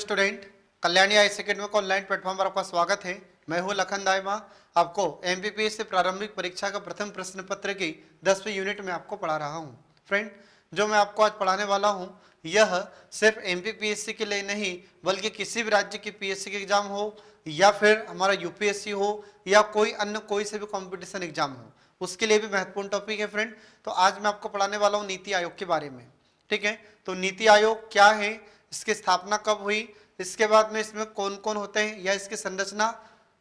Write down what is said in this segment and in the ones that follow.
Student, Kalyani IAS academy को online platform पर आपका स्वागत है। मैं हूं लखन दाइमा। आपको एमपीपीएस से प्रारंभिक परीक्षा का प्रथम प्रश्न पत्र की 10वीं यूनिट में आपको पढ़ा रहा हूं। फ्रेंड, जो मैं आपको आज पढ़ाने वाला हूं यह सिर्फ एमपीपीएससी के लिए नहीं बल्कि किसी भी राज्य की पीएससी के एग्जाम हो या फिर हमारा यूपीएससी हो या कोई से भी कॉम्पिटिशन एग्जाम हो, उसके लिए भी महत्वपूर्ण टॉपिक है। फ्रेंड, तो आज मैं आपको पढ़ाने वाला हूँ नीति आयोग के बारे में। ठीक है, तो नीति आयोग क्या है, इसकी स्थापना कब हुई, इसके बाद में इसमें कौन कौन होते हैं या इसकी संरचना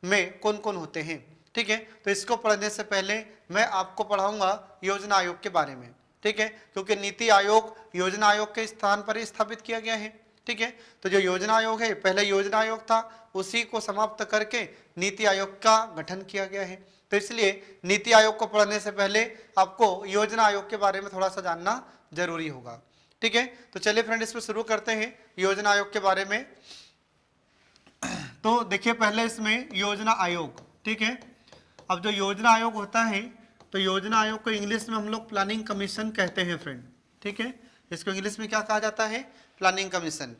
में कौन कौन होते हैं। ठीक है, तो इसको पढ़ने से पहले मैं आपको पढ़ाऊंगा योजना आयोग के बारे में। ठीक है, क्योंकि नीति आयोग योजना आयोग के स्थान पर ही स्थापित किया गया है। ठीक है, तो जो योजना आयोग है पहले योजना आयोग था, उसी को समाप्त करके नीति आयोग का गठन किया गया है। तो इसलिए नीति आयोग को पढ़ने से पहले आपको योजना आयोग के बारे में थोड़ा सा जानना जरूरी होगा। ठीक है, तो चलिए फ्रेंड इसमें शुरू करते हैं योजना आयोग के बारे में। तो देखिए पहले इसमें योजना आयोग। ठीक है, अब जो योजना आयोग होता है तो योजना आयोग को इंग्लिश में हम लोग प्लानिंग कमीशन कहते हैं फ्रेंड। ठीक है, इसको इंग्लिश में क्या कहा जाता है, प्लानिंग कमीशन,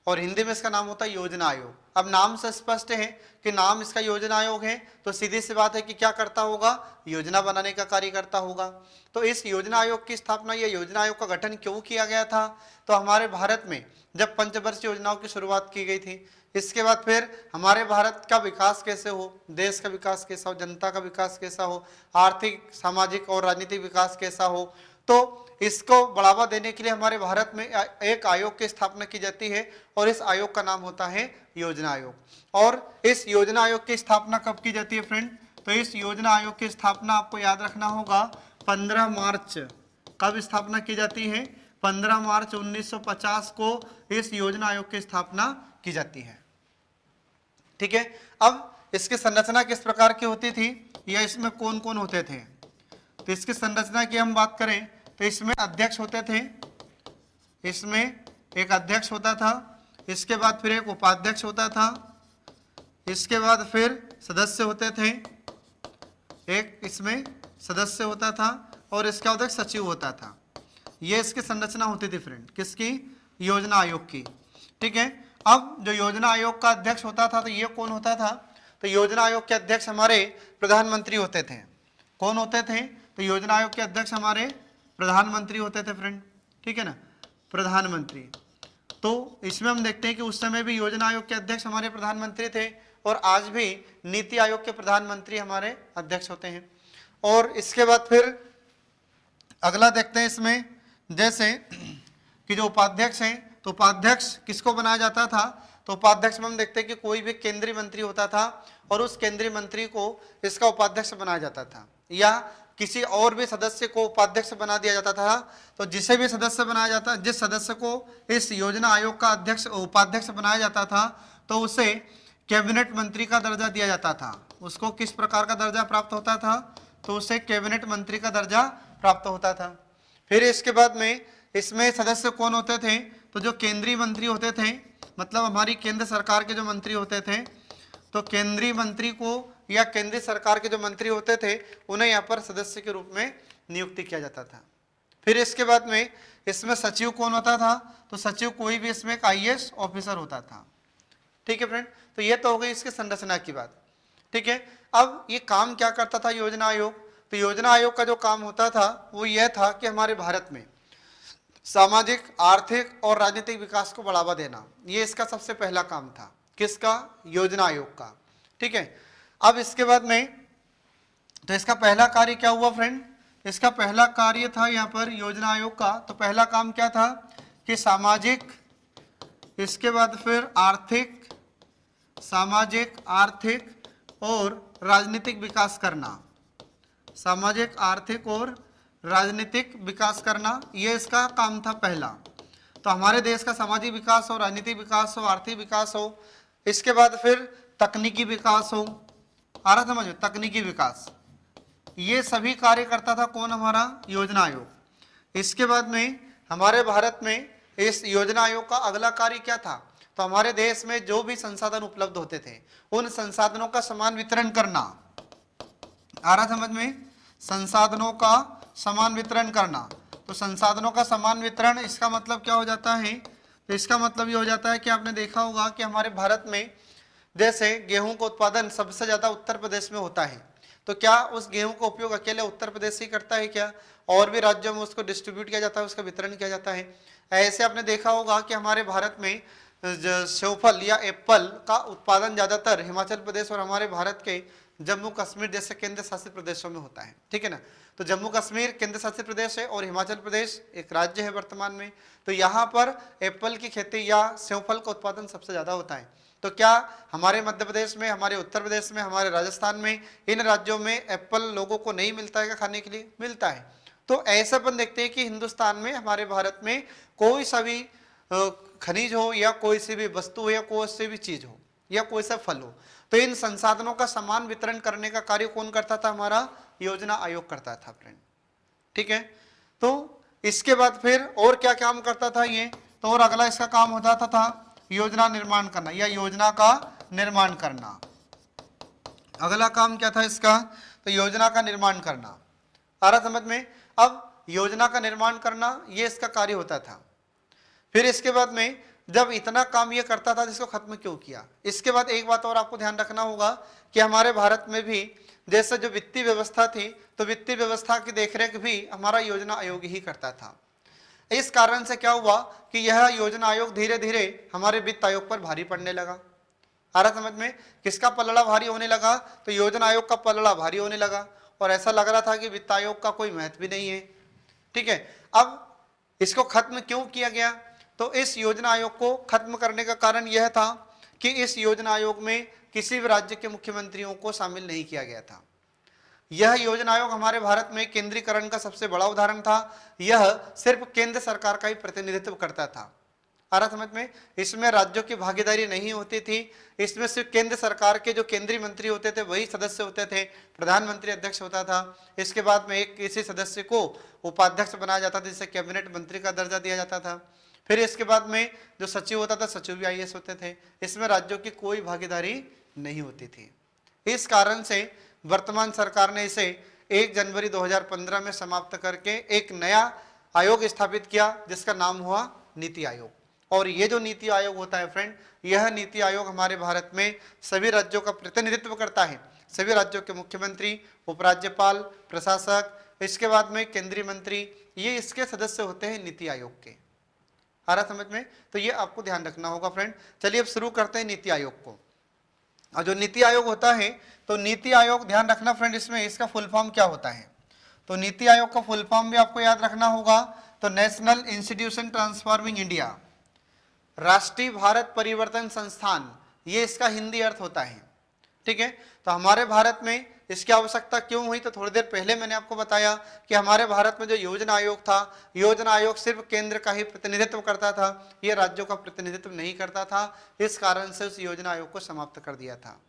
और हिंदी में इसका नाम होता है योजना आयोग। अब नाम से स्पष्ट है कि नाम इसका योजना आयोग है, तो सीधी सी बात है कि क्या करता होगा, योजना बनाने का कार्य करता होगा। तो इस योजना आयोग की स्थापना या योजना आयोग का गठन क्यों किया गया था, तो हमारे भारत में जब पंचवर्षीय योजनाओं की शुरुआत की गई थी, इसके बाद फिर हमारे भारत का विकास कैसे हो, देश का विकास कैसा हो, जनता का विकास कैसा हो, आर्थिक सामाजिक और राजनीतिक विकास कैसा हो, तो इसको बढ़ावा देने के लिए हमारे भारत में एक आयोग की स्थापना की जाती है और इस आयोग का नाम होता है योजना आयोग। और इस योजना आयोग की स्थापना कब की जाती है फ्रेंड, तो इस योजना आयोग की स्थापना आपको याद रखना होगा 15 मार्च। कब स्थापना की जाती है, 15 मार्च 1950 को इस योजना आयोग की स्थापना की जाती है। ठीक है, अब इसकी संरचना किस प्रकार की होती थी या इसमें कौन कौन होते थे, तो इसकी संरचना की हम बात करें तो इसमें अध्यक्ष होते थे, इसमें एक अध्यक्ष होता था, इसके बाद फिर एक उपाध्यक्ष होता था, इसके बाद फिर सदस्य होते थे, एक इसमें सदस्य होता था और इसके बाद एक सचिव होता था। ये इसकी संरचना होती थी फ्रेंड, किसकी, योजना आयोग की। ठीक है, अब जो योजना आयोग का अध्यक्ष होता था तो ये कौन होता था, तो योजना आयोग के अध्यक्ष हमारे प्रधानमंत्री होते थे। कौन होते थे, तो योजना आयोग के अध्यक्ष हमारे प्रधानमंत्री होते थे फ्रेंड। ठीक है ना, प्रधानमंत्री। तो इसमें हम देखते हैं कि उस समय भी योजना आयोग के अध्यक्ष हमारे प्रधानमंत्री थे और आज भी नीति आयोग के प्रधानमंत्री हमारे अध्यक्ष होते हैं। और इसके बाद फिर अगला देखते हैं इसमें, जैसे कि जो उपाध्यक्ष हैं, तो उपाध्यक्ष किसको बनाया जाता था, तो उपाध्यक्ष में हम देखते हैं कि कोई भी केंद्रीय मंत्री होता था और उस केंद्रीय मंत्री को इसका उपाध्यक्ष बनाया जाता था या किसी और भी सदस्य को उपाध्यक्ष बना दिया जाता था। तो जिसे भी सदस्य बनाया जाता, जिस सदस्य को इस योजना आयोग का अध्यक्ष उपाध्यक्ष बनाया जाता था तो उसे कैबिनेट मंत्री का दर्जा दिया जाता था। उसको किस प्रकार का दर्जा प्राप्त होता था, तो उसे कैबिनेट मंत्री का दर्जा प्राप्त होता था। फिर इसके बाद में इसमें सदस्य कौन होते थे, तो जो केंद्रीय मंत्री होते थे, मतलब हमारी केंद्र सरकार के जो मंत्री होते थे, तो केंद्रीय मंत्री को या केंद्रीय सरकार के जो मंत्री होते थे उन्हें यहाँ पर सदस्य के रूप में नियुक्ति किया जाता था। फिर इसके बाद में इसमें सचिव कौन होता था, तो सचिव कोई भी इसमें एक आईएएस ऑफिसर होता था। ठीक है फ्रेंड, तो ये तो हो गई इसकी संरचना की बात। ठीक है, अब ये काम क्या करता था योजना आयोग, तो योजना आयोग का जो काम होता था वो यह था कि हमारे भारत में सामाजिक, आर्थिक और राजनीतिक विकास को बढ़ावा देना, ये इसका सबसे पहला काम था। किसका, योजना आयोग का। ठीक है, अब इसके बाद में तो इसका पहला कार्य क्या हुआ फ्रेंड, इसका पहला कार्य था यहाँ पर योजना आयोग का, तो पहला काम क्या था कि सामाजिक, इसके बाद फिर आर्थिक, सामाजिक, आर्थिक और राजनीतिक विकास करना, सामाजिक, आर्थिक और राजनीतिक विकास करना, ये इसका काम था पहला। तो हमारे देश का सामाजिक विकास हो, राजनीतिक विकास हो, आर्थिक विकास हो, इसके बाद फिर तकनीकी विकास हो, आ रहा समझ, तकनीकी विकास, ये सभी कार्य करता था कौन, हमारा योजना आयोग। इसके बाद में हमारे भारत में इस योजना आयोग का अगला कार्य क्या था, तो हमारे देश में जो भी संसाधन उपलब्ध होते थे उन संसाधनों का समान वितरण करना। आ रहा समझ में, संसाधनों का समान वितरण करना। तो संसाधनों का समान वितरण, इसका मतलब क्या हो जाता है, तो इसका मतलब ये हो जाता है कि आपने देखा होगा कि हमारे भारत में जैसे गेहूं का उत्पादन सबसे ज्यादा उत्तर प्रदेश में होता है, तो क्या उस गेहूं का उपयोग अकेले उत्तर प्रदेश ही करता है क्या, और भी राज्यों में उसको डिस्ट्रीब्यूट किया जाता है, उसका वितरण किया जाता है। ऐसे आपने देखा होगा कि हमारे भारत में सेवफल या एप्पल का उत्पादन ज्यादातर हिमाचल प्रदेश और हमारे भारत के जम्मू कश्मीर जैसे केंद्र शासित प्रदेशों में होता है, ठीक है ना। तो जम्मू कश्मीर केंद्र शासित प्रदेश है और हिमाचल प्रदेश एक राज्य है वर्तमान में, तो यहाँ पर एप्पल की खेती या सेवफल का उत्पादन सबसे ज्यादा होता है। तो क्या हमारे मध्य प्रदेश में, हमारे उत्तर प्रदेश में, हमारे राजस्थान में, इन राज्यों में एप्पल लोगों को नहीं मिलता है क्या खाने के लिए? मिलता है। तो ऐसा अपन देखते हैं कि हिंदुस्तान में, हमारे भारत में कोई सा भी खनिज हो या कोई सी भी वस्तु हो या कोई सी भी चीज हो या कोई सा फल हो, तो इन संसाधनों का समान वितरण करने का कार्य कौन करता था? हमारा योजना आयोग करता था फ्रेंड, ठीक है। तो इसके बाद फिर और क्या काम करता था ये? तो और अगला इसका काम होता था योजना निर्माण करना या योजना का निर्माण करना। अगला काम क्या था इसका? तो योजना का निर्माण करना। आ रहा समझ में? अब योजना का निर्माण करना ये इसका कार्य होता था। फिर इसके बाद में जब इतना काम ये करता था, जिसको खत्म क्यों किया? इसके बाद एक बात और आपको ध्यान रखना होगा कि हमारे भारत में भी जैसे जो वित्तीय व्यवस्था थी, तो वित्तीय व्यवस्था की देखरेख भी हमारा योजना आयोग ही करता था। इस कारण से क्या हुआ कि यह योजना आयोग धीरे धीरे हमारे वित्त आयोग पर भारी पड़ने लगा। आ रहा समझ में? किसका पलड़ा भारी होने लगा? तो योजना आयोग का पलड़ा भारी होने लगा और ऐसा लग रहा था कि वित्त आयोग का कोई महत्व भी नहीं है, ठीक है। अब इसको खत्म क्यों किया गया? तो इस योजना आयोग को खत्म करने का कारण यह था कि इस योजना आयोग में किसी भी राज्य के मुख्यमंत्रियों को शामिल नहीं किया गया था। यह योजना आयोग हमारे भारत में केंद्रीकरण का सबसे बड़ा उदाहरण था। यह सिर्फ केंद्र सरकार का ही प्रतिनिधित्व करता था। आ रहा समझ में? इसमें राज्यों की भागीदारी नहीं होती थी। इसमें सिर्फ केंद्र सरकार के जो केंद्रीय मंत्री होते थे वही सदस्य होते थे। प्रधानमंत्री अध्यक्ष होता था। इसके बाद में एक किसी सदस्य को उपाध्यक्ष बनाया जाता था, जिसे कैबिनेट मंत्री का दर्जा दिया जाता था। फिर इसके बाद में जो सचिव होता था, सचिव भी IAS होते थे। इसमें राज्यों की कोई भागीदारी नहीं होती थी। इस कारण से वर्तमान सरकार ने इसे 1 जनवरी 2015 में समाप्त करके एक नया आयोग स्थापित किया, जिसका नाम हुआ नीति आयोग। और ये जो नीति आयोग होता है फ्रेंड, यह नीति आयोग हमारे भारत में सभी राज्यों का प्रतिनिधित्व करता है। सभी राज्यों के मुख्यमंत्री, उपराज्यपाल, प्रशासक, इसके बाद में केंद्रीय मंत्री, ये इसके सदस्य होते हैं नीति आयोग के। आ रहा समझ में? तो ये आपको ध्यान रखना होगा फ्रेंड। चलिए अब शुरू करते हैं नीति आयोग को। और जो नीति आयोग होता है, तो नीति आयोग ध्यान रखना फ्रेंड, इसमें इसका फुल फॉर्म क्या होता है? तो नीति आयोग का फुल फॉर्म भी आपको याद रखना होगा। तो नेशनल इंस्टीट्यूशन ट्रांसफॉर्मिंग इंडिया, राष्ट्रीय भारत परिवर्तन संस्थान, ये इसका हिंदी अर्थ होता है, ठीक है। तो हमारे भारत में इसकी आवश्यकता क्यों हुई? तो थोड़ी देर पहले मैंने आपको बताया कि हमारे भारत में जो योजना आयोग था, योजना आयोग सिर्फ केंद्र का ही प्रतिनिधित्व करता था, ये राज्यों का प्रतिनिधित्व नहीं करता था। इस कारण से उस योजना आयोग को समाप्त कर दिया था।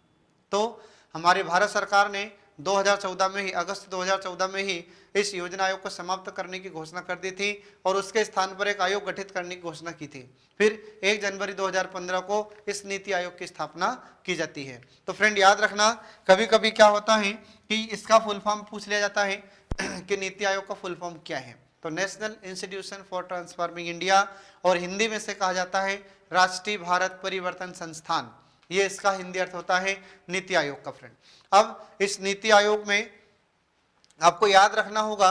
तो हमारी भारत सरकार ने 2014 में ही, अगस्त 2014 में ही इस योजना आयोग को समाप्त करने की घोषणा कर दी थी और उसके स्थान पर एक आयोग गठित करने की घोषणा की थी। फिर 1 जनवरी 2015 को इस नीति आयोग की स्थापना की जाती है। तो फ्रेंड याद रखना, कभी कभी क्या होता है कि इसका फुल फॉर्म पूछ लिया जाता है कि नीति आयोग का फुल फॉर्म क्या है। तो national institution for transforming India, और हिंदी में से कहा जाता है राष्ट्रीय भारत परिवर्तन संस्थान, ये इसका हिंदी अर्थ होता है नीति आयोग का फ्रेंड। अब इस नीति आयोग में आपको याद रखना होगा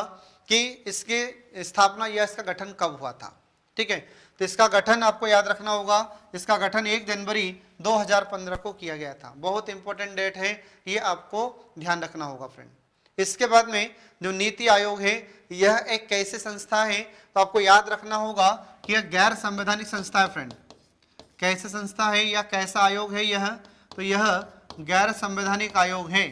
कि इसकी स्थापना या इसका गठन कब हुआ था, ठीक है। तो इसका गठन आपको याद रखना होगा, इसका गठन 1 जनवरी 2015 को किया गया था। बहुत इंपॉर्टेंट डेट है, ये आपको ध्यान रखना होगा फ्रेंड। इसके बाद में जो नीति आयोग है, यह एक कैसी संस्था है? तो आपको याद रखना होगा कि यह गैर संवैधानिक संस्था है फ्रेंड। कैसे संस्था है या कैसा आयोग है यह? तो यह गैर संवैधानिक आयोग है।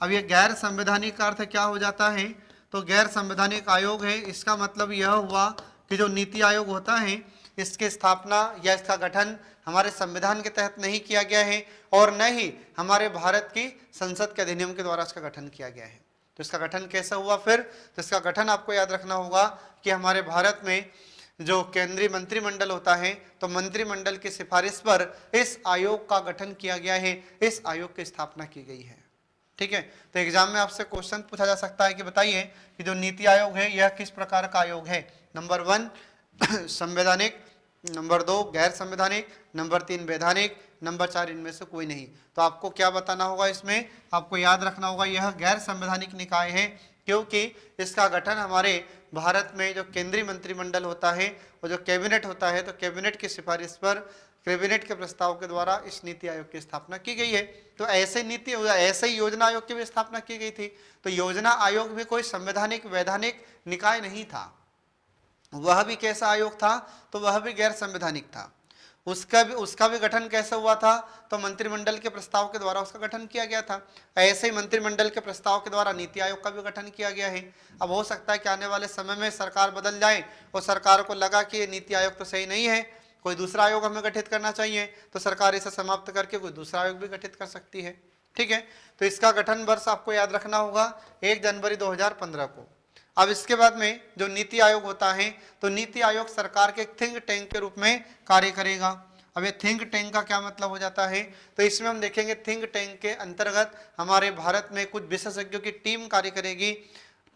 अब यह गैर संवैधानिक का अर्थ क्या हो जाता है? तो गैर संवैधानिक आयोग है, इसका मतलब यह हुआ कि जो नीति आयोग होता है, इसकी स्थापना या इसका गठन हमारे संविधान के तहत नहीं किया गया है और न ही हमारे भारत की संसद के अधिनियम के द्वारा इसका गठन किया गया है। तो इसका गठन कैसा हुआ फिर? तो इसका गठन आपको याद रखना होगा कि हमारे भारत में जो केंद्रीय मंत्रिमंडल होता है, तो मंत्रिमंडल की सिफारिश पर इस आयोग का गठन किया गया है, इस आयोग की स्थापना की गई है, ठीक है। तो एग्जाम में आपसे क्वेश्चन पूछा जा सकता है कि बताइए कि जो नीति आयोग है यह किस प्रकार का आयोग है? नंबर 1 संवैधानिक, नंबर 2 गैर संवैधानिक, नंबर 3 वैधानिक, नंबर 4 इनमें से कोई नहीं। तो आपको क्या बताना होगा, इसमें आपको याद रखना होगा यह गैर संवैधानिक निकाय है, क्योंकि इसका गठन हमारे भारत में जो केंद्रीय मंत्रिमंडल होता है और जो कैबिनेट होता है, तो कैबिनेट की सिफारिश पर, कैबिनेट के प्रस्ताव के द्वारा इस नीति आयोग की स्थापना की गई है। तो ऐसे ही योजना आयोग की भी स्थापना की गई थी। तो योजना आयोग भी कोई संवैधानिक वैधानिक निकाय नहीं था, वह भी कैसा आयोग था, तो वह भी गैर संवैधानिक था। उसका भी गठन कैसे हुआ था, तो मंत्रिमंडल के प्रस्ताव के द्वारा उसका गठन किया गया था। ऐसे ही मंत्रिमंडल के प्रस्ताव के द्वारा नीति आयोग का भी गठन किया गया है। अब हो सकता है कि आने वाले समय में सरकार बदल जाए और सरकार को लगा कि ये नीति आयोग तो सही नहीं है, कोई दूसरा आयोग हमें गठित करना चाहिए, तो सरकार इसे समाप्त करके कोई दूसरा आयोग भी गठित कर सकती है। ठीक है, तो इसका गठन वर्ष आपको याद रखना होगा 1 जनवरी 2015 को। अब इसके बाद में जो नीति आयोग होता है, तो नीति आयोग सरकार के थिंक टैंक के रूप में कार्य करेगा। अब ये थिंक टैंक का क्या मतलब हो जाता है, तो इसमें हम देखेंगे थिंक टैंक के अंतर्गत हमारे भारत में कुछ विशेषज्ञों की टीम कार्य करेगी।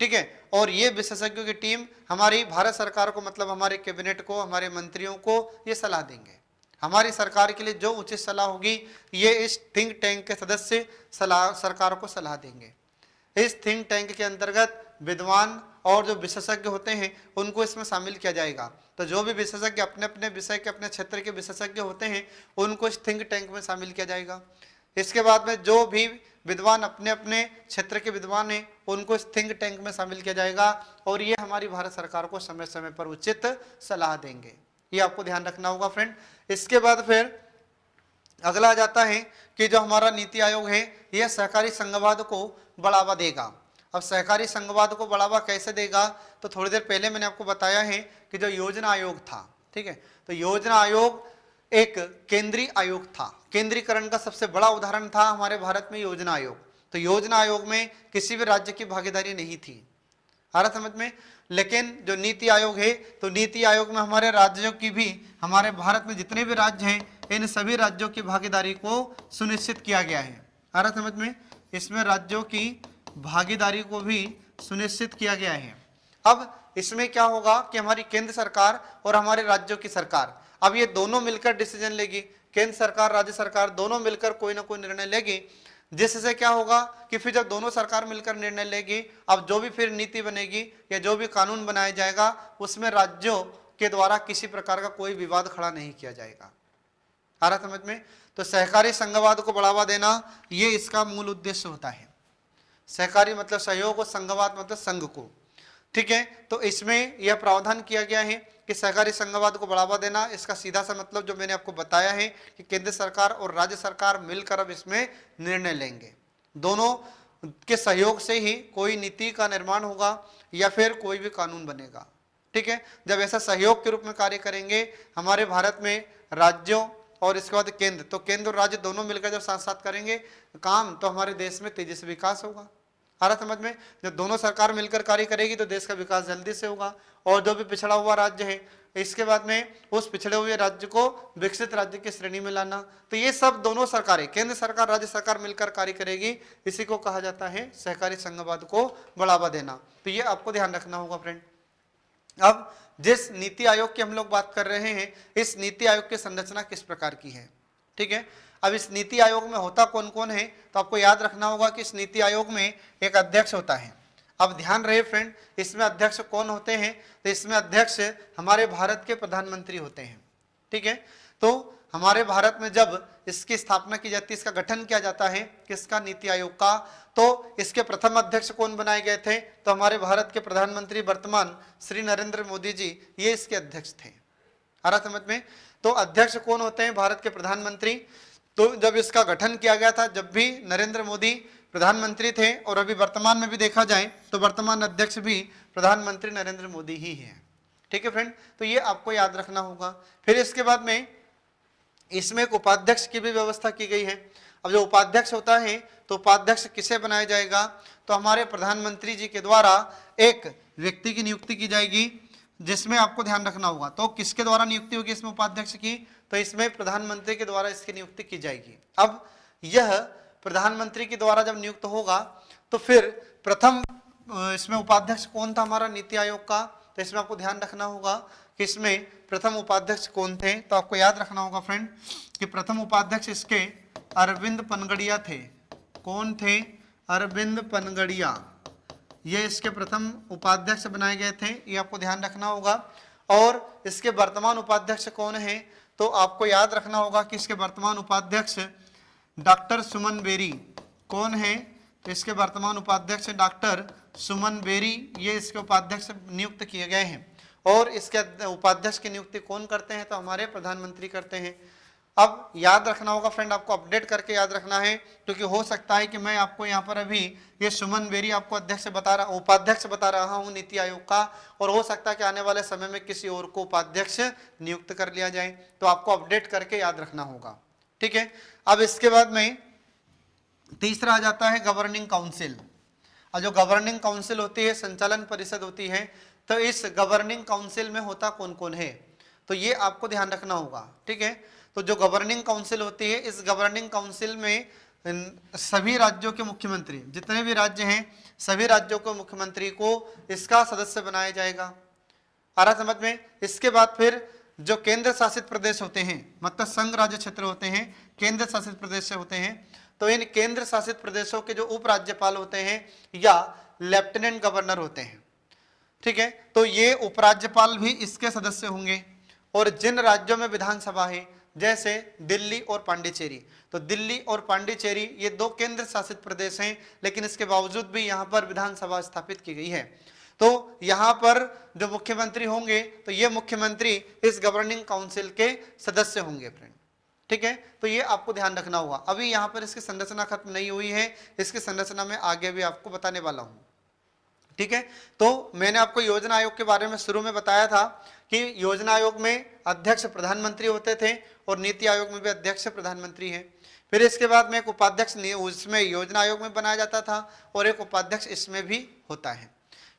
ठीक है, और ये विशेषज्ञों की टीम हमारी भारत सरकार को, मतलब हमारे कैबिनेट को, हमारे मंत्रियों को ये सलाह देंगे। हमारी सरकार के लिए जो उचित सलाह होगी, ये इस थिंक टैंक के सदस्य सरकार को सलाह देंगे। इस थिंक टैंक के अंतर्गत विद्वान और जो विशेषज्ञ होते हैं उनको इसमें शामिल किया जाएगा। तो जो भी विशेषज्ञ अपने अपने विषय के, अपने क्षेत्र के विशेषज्ञ होते हैं, उनको इस थिंक टैंक में शामिल किया जाएगा। इसके बाद में जो भी विद्वान अपने अपने क्षेत्र के विद्वान हैं, उनको इस थिंक टैंक में शामिल किया जाएगा और ये हमारी भारत सरकार को समय समय पर उचित सलाह देंगे। ये आपको ध्यान रखना होगा फ्रेंड। इसके बाद फिर अगला आ जाता है कि जो हमारा नीति आयोग है, यह सहकारी संघवाद को बढ़ावा देगा। अब सहकारी संघवाद को बढ़ावा कैसे देगा, तो थोड़ी देर पहले मैंने आपको बताया है कि जो योजना आयोग था, ठीक है, तो योजना आयोग एक केंद्रीय आयोग था। केंद्रीकरण का सबसे बड़ा उदाहरण था हमारे भारत में योजना आयोग। तो योजना आयोग में किसी भी राज्य की भागीदारी नहीं थी, आ रहा समझ में। लेकिन जो नीति आयोग है, तो नीति आयोग में हमारे राज्यों की भी, हमारे भारत में जितने भी राज्य हैं, इन सभी राज्यों की भागीदारी को सुनिश्चित किया गया है। आ रहा समझ में, इसमें राज्यों की भागीदारी को भी सुनिश्चित किया गया है। अब इसमें क्या होगा कि हमारी केंद्र सरकार और हमारे राज्यों की सरकार, अब ये दोनों मिलकर डिसीजन लेगी। केंद्र सरकार, राज्य सरकार दोनों मिलकर कोई ना कोई निर्णय लेगी, जिससे क्या होगा कि फिर जब दोनों सरकार मिलकर निर्णय लेगी, अब जो भी फिर नीति बनेगी या जो भी कानून बनाया जाएगा, उसमें राज्यों के द्वारा किसी प्रकार का कोई विवाद खड़ा नहीं किया जाएगा। आ रहा समझ में। तो सहकारी संघवाद को बढ़ावा देना, ये इसका मूल उद्देश्य होता है। सहकारी मतलब सहयोग और संघवाद मतलब संघ को। ठीक है, तो इसमें यह प्रावधान किया गया है कि सहकारी संघवाद को बढ़ावा देना, इसका सीधा सा मतलब जो मैंने आपको बताया है कि केंद्र सरकार और राज्य सरकार मिलकर अब इसमें निर्णय लेंगे। दोनों के सहयोग से ही कोई नीति का निर्माण होगा या फिर कोई भी कानून बनेगा। ठीक है, जब ऐसा सहयोग के रूप में कार्य करेंगे हमारे भारत में राज्यों और इसके बाद केंद्र, तो केंद्र और राज्य दोनों मिलकर जब साथ साथ करेंगे काम, तो हमारे देश में तेजी से विकास होगा। आ रहा समझ में। जब दोनों सरकार मिलकर कार्य करेगी तो देश का विकास जल्दी से होगा। और जो भी पिछड़ा हुआ राज्य है, इसके बाद में उस पिछड़े हुए राज्य को विकसित राज्य की श्रेणी में लाना, तो ये सब दोनों सरकारें, केंद्र सरकार राज्य सरकार मिलकर कार्य करेगी। इसी को कहा जाता है सहकारी संघवाद को बढ़ावा देना। तो ये आपको ध्यान रखना होगा फ्रेंड। अब जिस नीति आयोग की हम लोग बात कर रहे हैं, इस नीति आयोग की संरचना किस प्रकार की है। ठीक है, अब इस नीति आयोग में होता कौन कौन है, तो आपको याद रखना होगा कि इस नीति आयोग में एक अध्यक्ष होता है। अब ध्यान रहे फ्रेंड, इसमें अध्यक्ष कौन होते हैं, तो इसमें अध्यक्ष हमारे भारत के प्रधानमंत्री होते हैं। ठीक है, तो हमारे भारत में जब इसकी स्थापना की जाती है, इसका गठन किया जाता है किसका, नीति आयोग का, तो इसके प्रथम अध्यक्ष कौन बनाए गए थे, तो हमारे भारत के प्रधानमंत्री वर्तमान श्री नरेंद्र मोदी जी, ये इसके अध्यक्ष थे। आ रहा समझ में। तो अध्यक्ष कौन होते हैं, भारत के प्रधानमंत्री। तो जब इसका गठन किया गया था, जब भी नरेंद्र मोदी प्रधानमंत्री थे, और अभी वर्तमान में भी देखा जाए तो वर्तमान अध्यक्ष भी प्रधानमंत्री नरेंद्र मोदी ही हैं। ठीक है फ्रेंड, तो ये आपको याद रखना होगा। फिर इसके बाद में इसमें एक उपाध्यक्ष की भी व्यवस्था की गई है। अब जो उपाध्यक्ष होता है, तो उपाध्यक्ष किसे बनाया जाएगा, तो हमारे प्रधानमंत्री जी के द्वारा एक व्यक्ति की नियुक्ति की जाएगी, जिसमें आपको ध्यान रखना होगा। तो किसके द्वारा नियुक्ति होगी इसमें उपाध्यक्ष की, तो इसमें प्रधानमंत्री के द्वारा इसकी नियुक्ति की जाएगी। अब यह प्रधानमंत्री के द्वारा जब नियुक्त होगा, तो फिर प्रथम इसमें उपाध्यक्ष कौन था हमारा नीति आयोग का, तो इसमें आपको ध्यान रखना होगा कि इसमें प्रथम उपाध्यक्ष कौन थे, तो आपको याद रखना होगा फ्रेंड कि प्रथम उपाध्यक्ष इसके अरविंद पनगड़िया थे। कौन थे? अरविंद पनगड़िया, ये इसके प्रथम उपाध्यक्ष बनाए गए थे, ये आपको ध्यान रखना होगा। और इसके वर्तमान उपाध्यक्ष कौन है, तो आपको याद रखना होगा कि इसके वर्तमान उपाध्यक्ष डॉक्टर सुमन बेरी। कौन है? तो इसके वर्तमान उपाध्यक्ष डॉक्टर सुमन बेरी, ये इसके उपाध्यक्ष नियुक्त किए गए हैं। और इसके उपाध्यक्ष की नियुक्ति कौन करते हैं, तो हमारे प्रधानमंत्री करते हैं। अब याद रखना होगा फ्रेंड, आपको अपडेट करके याद रखना है, क्योंकि हो सकता है कि मैं आपको यहाँ पर अभी ये सुमन बेरी आपको उपाध्यक्ष बता रहा हूँ नीति आयोग का, और हो सकता है कि आने वाले समय में किसी और को उपाध्यक्ष नियुक्त कर लिया जाए, तो आपको अपडेट करके याद रखना होगा। ठीक है, अब इसके बाद में तीसरा आ जाता है गवर्निंग काउंसिल। और जो गवर्निंग काउंसिल होती है, संचालन परिषद होती है, तो इस गवर्निंग काउंसिल में होता कौन कौन है, तो ये आपको ध्यान रखना होगा। ठीक है, तो जो गवर्निंग काउंसिल होती है, इस गवर्निंग काउंसिल में सभी राज्यों के मुख्यमंत्री, जितने भी राज्य हैं सभी राज्यों के मुख्यमंत्री को इसका सदस्य बनाया जाएगा। आ रहा समझ में? इसके बाद फिर जो केंद्र शासित प्रदेश होते हैं, मतलब संघ राज्य क्षेत्र होते हैं, केंद्र शासित प्रदेश से होते हैं, तो इन केंद्र शासित प्रदेशों के जो उपराज्यपाल होते हैं या लेफ्टिनेंट गवर्नर होते हैं, ठीक है, तो ये उपराज्यपाल भी इसके सदस्य होंगे। और जिन राज्यों में विधानसभा है, जैसे दिल्ली और पांडिचेरी, तो दिल्ली और पांडिचेरी ये दो केंद्र शासित प्रदेश हैं, लेकिन इसके बावजूद भी यहाँ पर विधानसभा स्थापित की गई है। तो यहाँ पर जो मुख्यमंत्री होंगे, तो ये मुख्यमंत्री इस गवर्निंग काउंसिल के सदस्य होंगे फ्रेंड। ठीक है, तो ये आपको ध्यान रखना होगा। अभी यहाँ पर इसकी संरचना खत्म नहीं हुई है, इसकी संरचना में आगे भी आपको बताने वाला हूँ। ठीक है, तो मैंने आपको योजना आयोग के बारे में शुरू में बताया था कि योजना आयोग में अध्यक्ष प्रधानमंत्री होते थे और नीति आयोग में भी अध्यक्ष प्रधानमंत्री है। फिर इसके बाद में एक उपाध्यक्ष उसमें योजना आयोग में बनाया जाता था और एक उपाध्यक्ष इसमें भी होता है।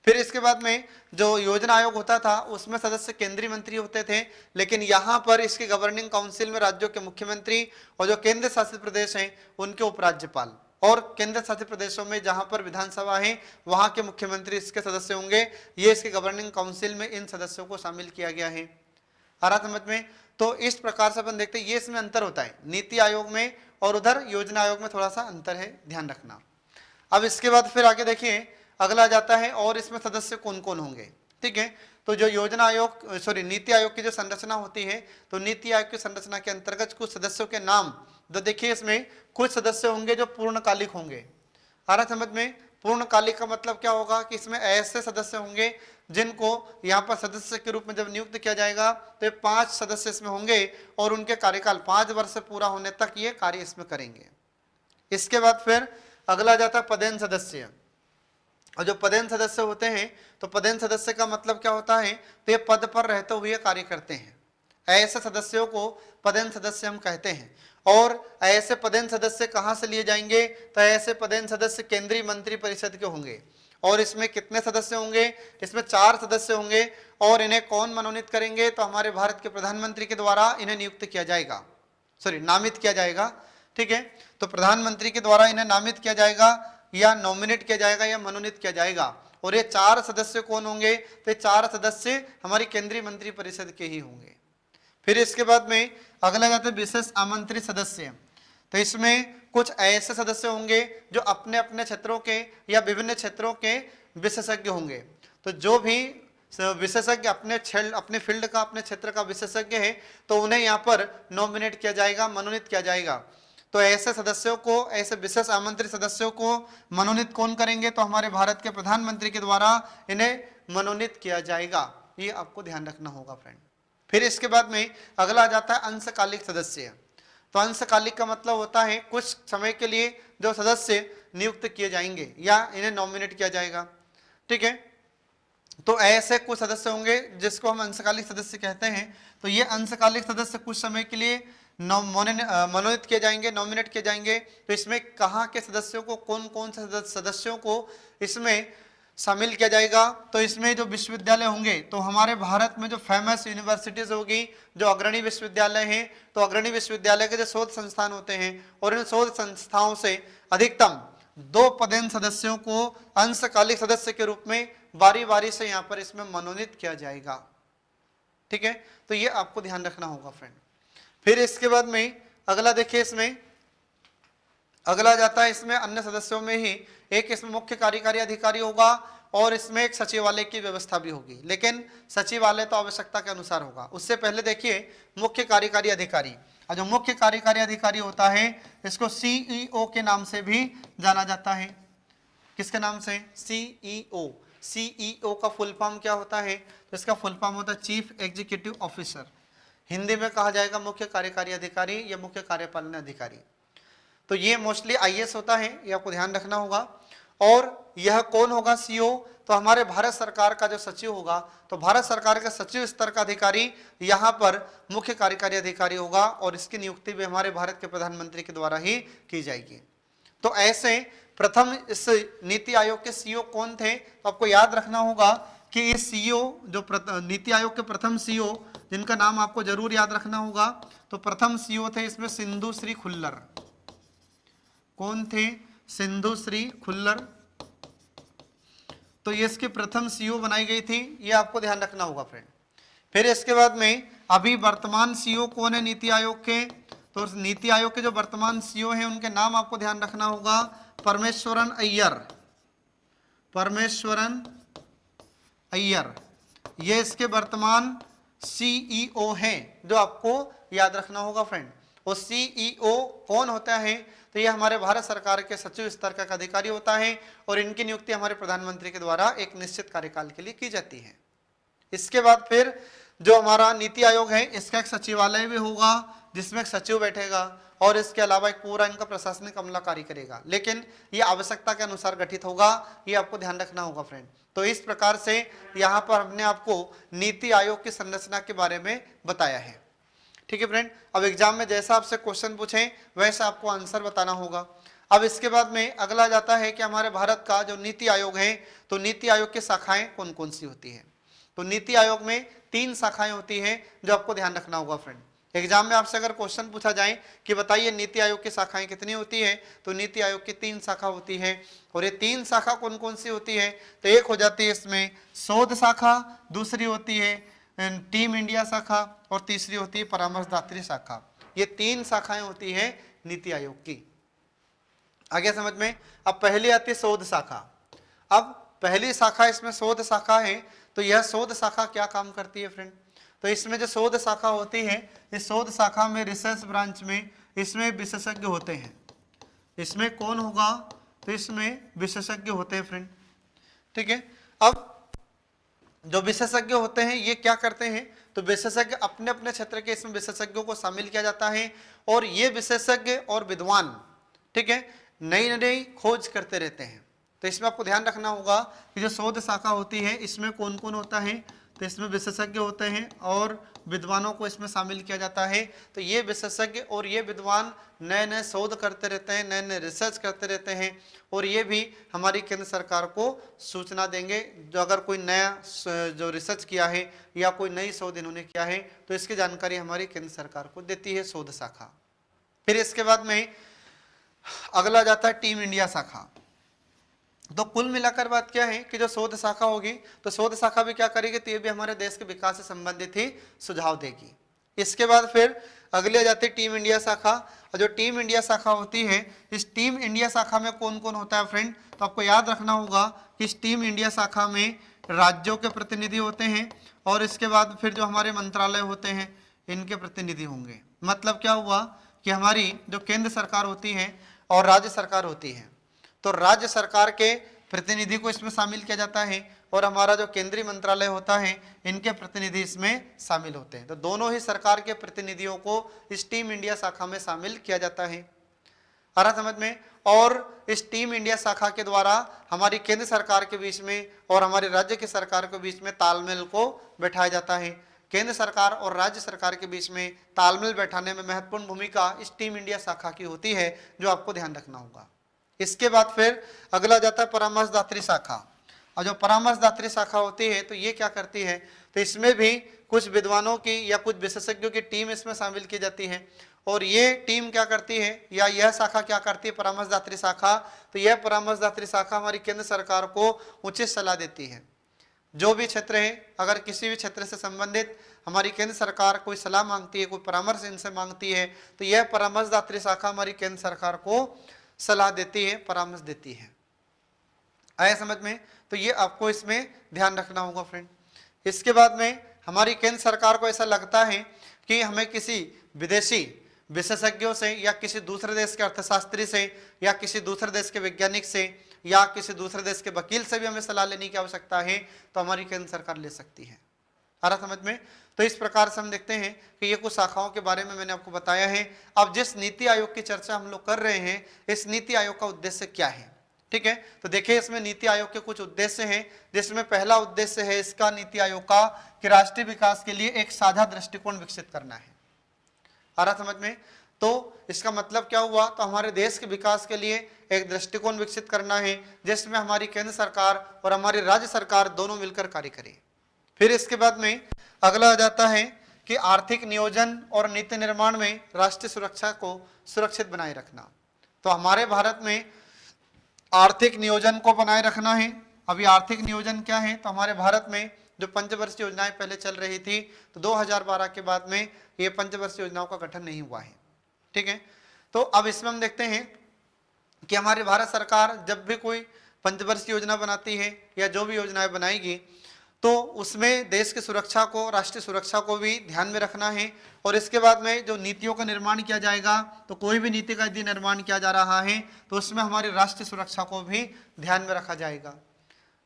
फिर इसके बाद में जो योजना आयोग होता था उसमें सदस्य केंद्रीय मंत्री होते थे, लेकिन यहाँ पर इसकी गवर्निंग काउंसिल में राज्यों के मुख्यमंत्री और जो केंद्र शासित प्रदेश हैं उनके उपराज्यपाल, और केंद्र शासित प्रदेशों में जहां पर विधानसभा है वहां के मुख्यमंत्री इसके सदस्य होंगे। ये इसके गवर्निंग काउंसिल में इन सदस्यों को शामिल किया गया है। आ रहा समझ में? तो इस प्रकार से अपन देखते हैं, ये इसमें अंतर होता है नीति आयोग में और उधर योजना आयोग में थोड़ा सा अंतर है, ध्यान रखना। अब इसके बाद फिर आगे देखिए, अगला जाता है और इसमें सदस्य कौन कौन होंगे। ठीक है, तो जो योजना आयोग नीति आयोग की जो संरचना होती है, तो नीति आयोग की संरचना के अंतर्गत कुछ सदस्यों के नाम, तो देखिए इसमें कुछ सदस्य होंगे जो पूर्णकालिक होंगे। आ रहा समझ में? पूर्णकालिक का मतलब क्या होगा कि इसमें ऐसे सदस्य होंगे जिनको यहाँ पर सदस्य के रूप में जब नियुक्त किया जाएगा तो 5 सदस्य इसमें होंगे और उनके कार्यकाल 5 वर्ष से पूरा होने तक ये कार्य इसमें करेंगे। इसके बाद फिर अगला जाता है पदेन सदस्य। और जो पदेन सदस्य होते हैं, तो पदेन सदस्य का मतलब क्या होता है, तो ये पद पर रहते हुए कार्य करते हैं। ऐसे सदस्यों को पदेन सदस्य हम कहते हैं। और ऐसे पदेन सदस्य कहाँ से लिए जाएंगे, तो ऐसे पदेन सदस्य केंद्रीय मंत्री परिषद के होंगे। और इसमें कितने सदस्य होंगे? इसमें 4 सदस्य होंगे। और इन्हें कौन मनोनीत करेंगे, तो हमारे भारत के प्रधानमंत्री के द्वारा इन्हें नियुक्त किया जाएगा, नामित किया जाएगा। ठीक है, तो प्रधानमंत्री के द्वारा इन्हें नामित किया जाएगा या नॉमिनेट किया जाएगा या मनोनीत किया जाएगा। और ये 4 सदस्य कौन होंगे, तो ये 4 सदस्य हमारी केंद्रीय मंत्री परिषद के ही होंगे। फिर इसके बाद में अगला जाता है विशेष आमंत्रित सदस्य। तो इसमें कुछ ऐसे सदस्य होंगे जो अपने अपने क्षेत्रों के या विभिन्न क्षेत्रों के विशेषज्ञ होंगे। तो जो भी विशेषज्ञ अपने फील्ड का, अपने क्षेत्र का विशेषज्ञ है, तो उन्हें यहाँ पर नॉमिनेट किया जाएगा, मनोनीत किया जाएगा। तो ऐसे सदस्यों को, ऐसे विशेष आमंत्रित सदस्यों को मनोनीत कौन करेंगे, तो हमारे भारत के प्रधानमंत्री के द्वारा इन्हें मनोनीत किया जाएगा। ये आपको ध्यान रखना होगा फ्रेंड। फिर इसके बाद में अगला आ जाता है अंशकालिक सदस्य। तो अंशकालिक का मतलब होता है कुछ समय के लिए जो सदस्य नियुक्त किए जाएंगे या इन्हें नॉमिनेट किया जाएगा। ठीक है, तो ऐसे कुछ सदस्य होंगे जिसको हम अंशकालिक सदस्य कहते हैं। तो ये अंशकालिक सदस्य कुछ समय के लिए मनोनीत किए जाएंगे, नॉमिनेट किए जाएंगे। तो इसमें कहाँ के सदस्यों को, कौन कौन से सदस्यों को इसमें शामिल किया जाएगा, तो इसमें जो विश्वविद्यालय होंगे, तो हमारे भारत में जो फेमस यूनिवर्सिटीज होगी, जो अग्रणी विश्वविद्यालय हैं, तो अग्रणी विश्वविद्यालय के जो शोध संस्थान होते हैं, और इन शोध संस्थाओं से अधिकतम 2 पदेन सदस्यों को अंशकालिक सदस्य के रूप में बारी बारी से यहाँ पर इसमें मनोनीत किया जाएगा। ठीक है, तो ये आपको ध्यान रखना होगा फ्रेंड। फिर इसके बाद में अगला देखिए, इसमें अगला जाता है इसमें अन्य सदस्यों में ही एक इसमें मुख्य कार्यकारी अधिकारी होगा और इसमें एक सचिवालय की व्यवस्था भी होगी, लेकिन सचिवालय तो आवश्यकता के अनुसार होगा। उससे पहले देखिए मुख्य कार्यकारी अधिकारी, और जो मुख्य कार्यकारी अधिकारी होता है इसको सीईओ के नाम से भी जाना जाता है। किसके नाम से? सीईओ। सीईओ का फुल फॉर्म क्या होता है? तो इसका फुल फॉर्म होता है चीफ एग्जीक्यूटिव ऑफिसर। हिंदी में कहा जाएगा मुख्य कार्यकारी अधिकारी या मुख्य कार्यपालन अधिकारी। तो ये मोस्टली आईएएस होता है, ये आपको ध्यान रखना होगा। और यह कौन होगा सीईओ? तो हमारे भारत सरकार का जो सचिव होगा, तो भारत सरकार के सचिव स्तर का अधिकारी यहाँ पर मुख्य कार्यकारी अधिकारी होगा और इसकी नियुक्ति भी हमारे भारत के प्रधानमंत्री के द्वारा ही की जाएगी। तो ऐसे प्रथम इस नीति आयोग के सीईओ कौन थे? तो आपको याद रखना होगा कि इस सीईओ जो नीति आयोग के प्रथम सीईओ जिनका नाम आपको जरूर याद रखना होगा, तो प्रथम सीईओ थे इसमें सिंधु श्री खुल्लर। कौन थे? सिंधु श्री खुल्लर। तो ये इसके प्रथम सीईओ बनाई गई थी, ये आपको ध्यान रखना होगा फ्रेंड। फिर इसके बाद में अभी वर्तमान सीईओ कौन है नीति आयोग के? तो नीति आयोग के जो वर्तमान सीईओ हैं उनके नाम आपको ध्यान रखना होगा, परमेश्वरन अय्यर। परमेश्वरन अय्यर ये इसके वर्तमान सीईओ हैं, जो आपको याद रखना होगा फ्रेंड। और सीईओ कौन होता है? तो ये हमारे भारत सरकार के सचिव स्तर का अधिकारी होता है और इनकी नियुक्ति हमारे प्रधानमंत्री के द्वारा एक निश्चित कार्यकाल के लिए की जाती है। इसके बाद फिर जो हमारा नीति आयोग है इसका एक सचिवालय भी होगा जिसमें एक सचिव बैठेगा और इसके अलावा एक पूरा इनका प्रशासनिक अमला कार्य करेगा, लेकिन ये आवश्यकता के अनुसार गठित होगा, ये आपको ध्यान रखना होगा फ्रेंड। तो इस प्रकार से यहाँ पर हमने आपको नीति आयोग की संरचना के बारे में बताया है। ठीक है फ्रेंड, अब एग्जाम में जैसा आपसे क्वेश्चन पूछें वैसा आपको आंसर बताना होगा। अब इसके बाद में अगला जाता है कि हमारे भारत का जो नीति आयोग है, तो नीति आयोग की शाखाएं कौन कौन सी होती है? तो नीति आयोग में 3 शाखाएं होती हैं जो आपको ध्यान रखना होगा फ्रेंड। एग्जाम में आपसे अगर क्वेश्चन पूछा जाए कि बताइए नीति आयोग की शाखाएं कितनी होती है, तो नीति आयोग की 3 शाखा होती है। और ये 3 शाखा कौन कौन सी होती है? तो एक हो जाती है इसमें शोध शाखा, दूसरी होती है टीम इंडिया शाखा और तीसरी होती है परामर्शदात्री शाखा। ये 3 शाखाएं होती है नीति आयोग की। आगे समझ में। अब पहली आती है शोध शाखा। अब पहली शाखा इसमें शोध शाखा है, तो यह शोध शाखा क्या काम करती है फ्रेंड? तो इसमें जो शोध शाखा होती है, इस शोध शाखा में रिसर्च ब्रांच में इसमें विशेषज्ञ होते हैं। इसमें कौन होगा? तो इसमें विशेषज्ञ होते हैं फ्रेंड। ठीक है, अब जो विशेषज्ञ होते हैं ये क्या करते हैं? तो विशेषज्ञ अपने अपने क्षेत्र के इसमें विशेषज्ञों को शामिल किया जाता है और ये विशेषज्ञ और विद्वान, ठीक है, नई नई खोज करते रहते हैं। तो इसमें आपको ध्यान रखना होगा कि जो शोध शाखा होती है इसमें कौन कौन होता है? तो इसमें विशेषज्ञ होते हैं और विद्वानों को इसमें शामिल किया जाता है। तो ये विशेषज्ञ और ये विद्वान नए नए शोध करते रहते हैं, नए नए रिसर्च करते रहते हैं और ये भी हमारी केंद्र सरकार को सूचना देंगे। जो अगर कोई नया जो रिसर्च किया है या कोई नई शोध इन्होंने किया है तो इसकी जानकारी हमारी केंद्र सरकार को देती है शोध शाखा। फिर इसके बाद में अगला जाता है टीम इंडिया शाखा। तो कुल मिलाकर बात क्या है कि जो शोध शाखा होगी तो शोध शाखा भी क्या करेगी? तो ये भी हमारे देश के विकास से संबंधित ही सुझाव देगी। इसके बाद फिर अगली आ जाती है टीम इंडिया शाखा। और जो टीम इंडिया शाखा होती है, इस टीम इंडिया शाखा में कौन कौन होता है फ्रेंड? तो आपको याद रखना होगा कि इस टीम इंडिया शाखा में राज्यों के प्रतिनिधि होते हैं और इसके बाद फिर जो हमारे मंत्रालय होते हैं इनके प्रतिनिधि होंगे। मतलब क्या हुआ कि हमारी जो केंद्र सरकार होती है और राज्य सरकार होती है, तो राज्य सरकार के प्रतिनिधि को इसमें शामिल किया जाता है और हमारा जो केंद्रीय मंत्रालय होता है इनके प्रतिनिधि इसमें शामिल होते हैं। तो दोनों ही सरकार के प्रतिनिधियों को इस टीम इंडिया शाखा में शामिल किया जाता है। आ रहा समझ में? और इस टीम इंडिया शाखा के द्वारा हमारी केंद्र सरकार के बीच में और हमारे राज्य की सरकार के बीच में तालमेल को बैठाया जाता है। केंद्र सरकार और राज्य सरकार के बीच में तालमेल बैठाने में महत्वपूर्ण भूमिका इस टीम इंडिया शाखा की होती है, जो आपको ध्यान रखना होगा। इसके बाद फिर अगला जाता है परामर्शदात्री शाखा। और जो परामर्शदात्री शाखा होती है तो ये क्या करती है? तो इसमें भी कुछ विद्वानों की या कुछ विशेषज्ञों की टीम इसमें शामिल की जाती है और ये टीम क्या करती है या यह शाखा क्या करती है? परामर्शदात्री शाखा। तो यह परामर्शदात्री शाखा हमारी केंद्र सरकार को उचित सलाह देती है। जो भी क्षेत्र है, अगर किसी भी क्षेत्र से संबंधित हमारी केंद्र सरकार कोई सलाह मांगती है, कोई परामर्श इनसे मांगती है, तो यह परामर्शदात्री शाखा हमारी केंद्र सरकार को सलाह देती है, परामर्श देती है। आया समझ में? तो ये आपको इसमें ध्यान रखना होगा फ्रेंड। इसके बाद में हमारी केंद्र सरकार को ऐसा लगता है कि हमें किसी विदेशी विशेषज्ञों से या किसी दूसरे देश के अर्थशास्त्री से या किसी दूसरे देश के वैज्ञानिक से या किसी दूसरे देश के वकील से भी हमें सलाह लेने की आवश्यकता है, तो हमारी केंद्र सरकार ले सकती है। आ रहा समझ में? तो इस प्रकार से हम देखते हैं कि ये कुछ शाखाओं के बारे में मैंने आपको बताया है। अब जिस नीति आयोग की चर्चा हम लोग कर रहे हैं, इस नीति आयोग का उद्देश्य क्या है, ठीक है? तो देखिए इसमें नीति आयोग के कुछ उद्देश्य हैं, जिसमें पहला उद्देश्य है इसका नीति आयोग का कि राष्ट्रीय विकास के लिए एक साझा दृष्टिकोण विकसित करना है। आ रहा समझ में? तो इसका मतलब क्या हुआ? तो हमारे देश के विकास के लिए एक दृष्टिकोण विकसित करना है, जिसमें हमारी केंद्र सरकार और हमारी राज्य सरकार दोनों मिलकर कार्य करें। फिर इसके बाद में अगला आ जाता है कि आर्थिक नियोजन और नीति निर्माण में राष्ट्रीय सुरक्षा को सुरक्षित बनाए रखना। तो हमारे भारत में आर्थिक नियोजन को बनाए रखना है। अभी आर्थिक नियोजन क्या है? तो हमारे भारत में जो पंचवर्षीय योजनाएं पहले चल रही थी, तो 2012 के बाद में ये पंचवर्षीय योजनाओं का गठन नहीं हुआ है, ठीक है? तो अब इसमें हम देखते हैं कि हमारी भारत सरकार जब भी कोई पंचवर्षीय योजना बनाती है या जो भी योजनाएं बनाएगी, तो उसमें देश की सुरक्षा को, राष्ट्रीय सुरक्षा को भी ध्यान में रखना है। और इसके बाद में जो नीतियों का निर्माण किया जाएगा, तो कोई भी नीति का यदि निर्माण किया जा रहा है तो उसमें हमारी राष्ट्रीय सुरक्षा को भी ध्यान में रखा जाएगा।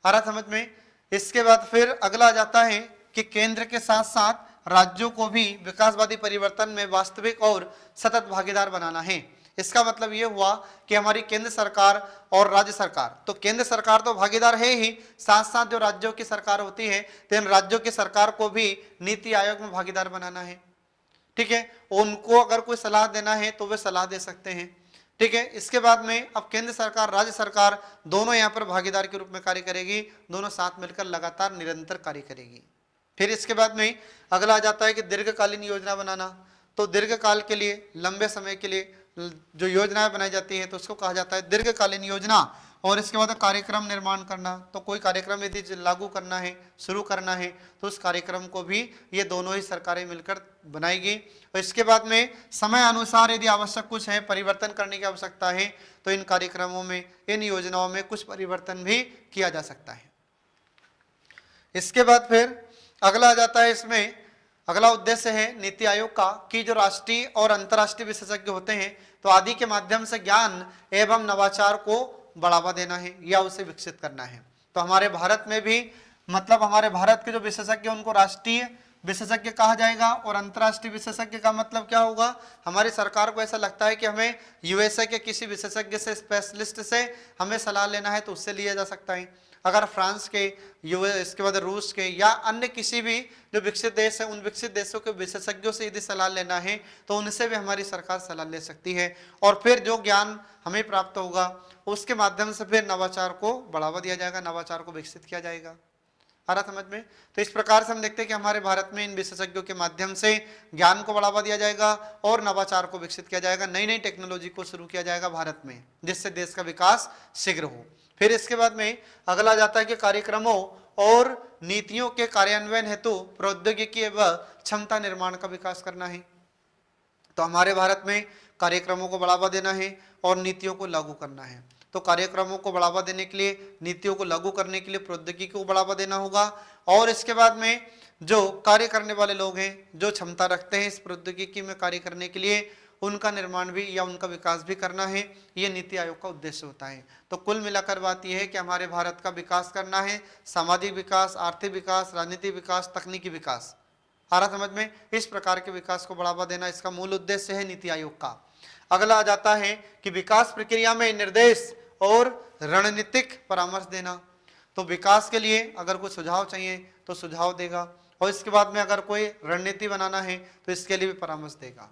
आ रहा समझ में? इसके बाद फिर अगला आ जाता है कि केंद्र के साथ साथ राज्यों को भी विकासवादी परिवर्तन में वास्तविक और सतत भागीदार बनाना है। इसका मतलब ये हुआ कि हमारी केंद्र सरकार और राज्य सरकार, तो केंद्र सरकार तो भागीदार है ही, साथ साथ जो राज्यों की सरकार होती है, तो इन राज्यों की सरकार को भी नीति आयोग में भागीदार बनाना है, ठीक है? उनको अगर कोई सलाह देना है तो वे सलाह दे सकते हैं, ठीक है? इसके बाद में अब केंद्र सरकार, राज्य सरकार दोनों यहाँ पर भागीदार के रूप में कार्य करेगी, दोनों साथ मिलकर लगातार निरंतर कार्य करेगी। फिर इसके बाद में अगला आ जाता है कि दीर्घकालीन योजना बनाना। तो दीर्घकाल के लिए, लंबे समय के लिए जो योजनाएं बनाई जाती है तो उसको कहा जाता है दीर्घकालीन योजना। और इसके बाद कार्यक्रम निर्माण करना। तो कोई कार्यक्रम यदि लागू करना है, शुरू करना है, तो उस कार्यक्रम को भी ये दोनों ही सरकारें मिलकर बनाएगी। और इसके बाद में समय अनुसार यदि आवश्यक कुछ है, परिवर्तन करने की आवश्यकता है, तो इन कार्यक्रमों में, इन योजनाओं में कुछ परिवर्तन भी किया जा सकता है। इसके बाद फिर अगला आ जाता है, इसमें अगला उद्देश्य है नीति आयोग का कि जो राष्ट्रीय और अंतर्राष्ट्रीय विशेषज्ञ होते हैं, तो आदि के माध्यम से ज्ञान एवं नवाचार को बढ़ावा देना है या उसे विकसित करना है। तो हमारे भारत में भी, मतलब हमारे भारत के जो विशेषज्ञ उनको राष्ट्रीय विशेषज्ञ कहा जाएगा, और अंतर्राष्ट्रीय विशेषज्ञ का मतलब क्या होगा? हमारी सरकार को ऐसा लगता है कि हमें यूएसए के किसी विशेषज्ञ से, स्पेशलिस्ट से हमें सलाह लेना है, तो उससे लिया जा सकता है। अगर फ्रांस के, इसके बाद रूस के या अन्य किसी भी जो विकसित देश है, उन विकसित देशों के विशेषज्ञों से यदि सलाह लेना है, तो उनसे भी हमारी सरकार सलाह ले सकती है। और फिर जो ज्ञान हमें प्राप्त होगा उसके माध्यम से फिर नवाचार को बढ़ावा दिया जाएगा, नवाचार को विकसित किया जाएगा। आ रहा समझ में? तो इस प्रकार से हम देखते हैं कि हमारे भारत में इन विशेषज्ञों के माध्यम से ज्ञान को बढ़ावा दिया जाएगा और नवाचार को विकसित किया जाएगा, नई नई टेक्नोलॉजी को शुरू किया जाएगा भारत में, जिससे देश का विकास शीघ्र हो। फिर इसके बाद में अगला जाता है कि कार्यक्रमों और नीतियों के कार्यान्वयन हेतु प्रौद्योगिकी व क्षमता निर्माण का विकास करना है। तो हमारे भारत में कार्यक्रमों को बढ़ावा देना है और नीतियों को लागू करना है। तो कार्यक्रमों को बढ़ावा देने के लिए, नीतियों को लागू करने के लिए प्रौद्योगिकी को बढ़ावा देना होगा। और इसके बाद में जो कार्य करने वाले लोग हैं, जो क्षमता रखते हैं इस प्रौद्योगिकी में कार्य करने के लिए, उनका निर्माण भी या उनका विकास भी करना है। ये नीति आयोग का उद्देश्य होता है। तो कुल मिलाकर बात यह है कि हमारे भारत का विकास करना है, सामाजिक विकास, आर्थिक विकास, राजनीतिक विकास, तकनीकी विकास। आ रहा समझ में? इस प्रकार के विकास को बढ़ावा देना इसका मूल उद्देश्य है नीति आयोग का। अगला आ जाता है कि विकास प्रक्रिया में निर्देश और रणनीतिक परामर्श देना। तो विकास के लिए अगर कोई सुझाव चाहिए तो सुझाव देगा, और इसके बाद में अगर कोई रणनीति बनाना है तो इसके लिए भी परामर्श देगा।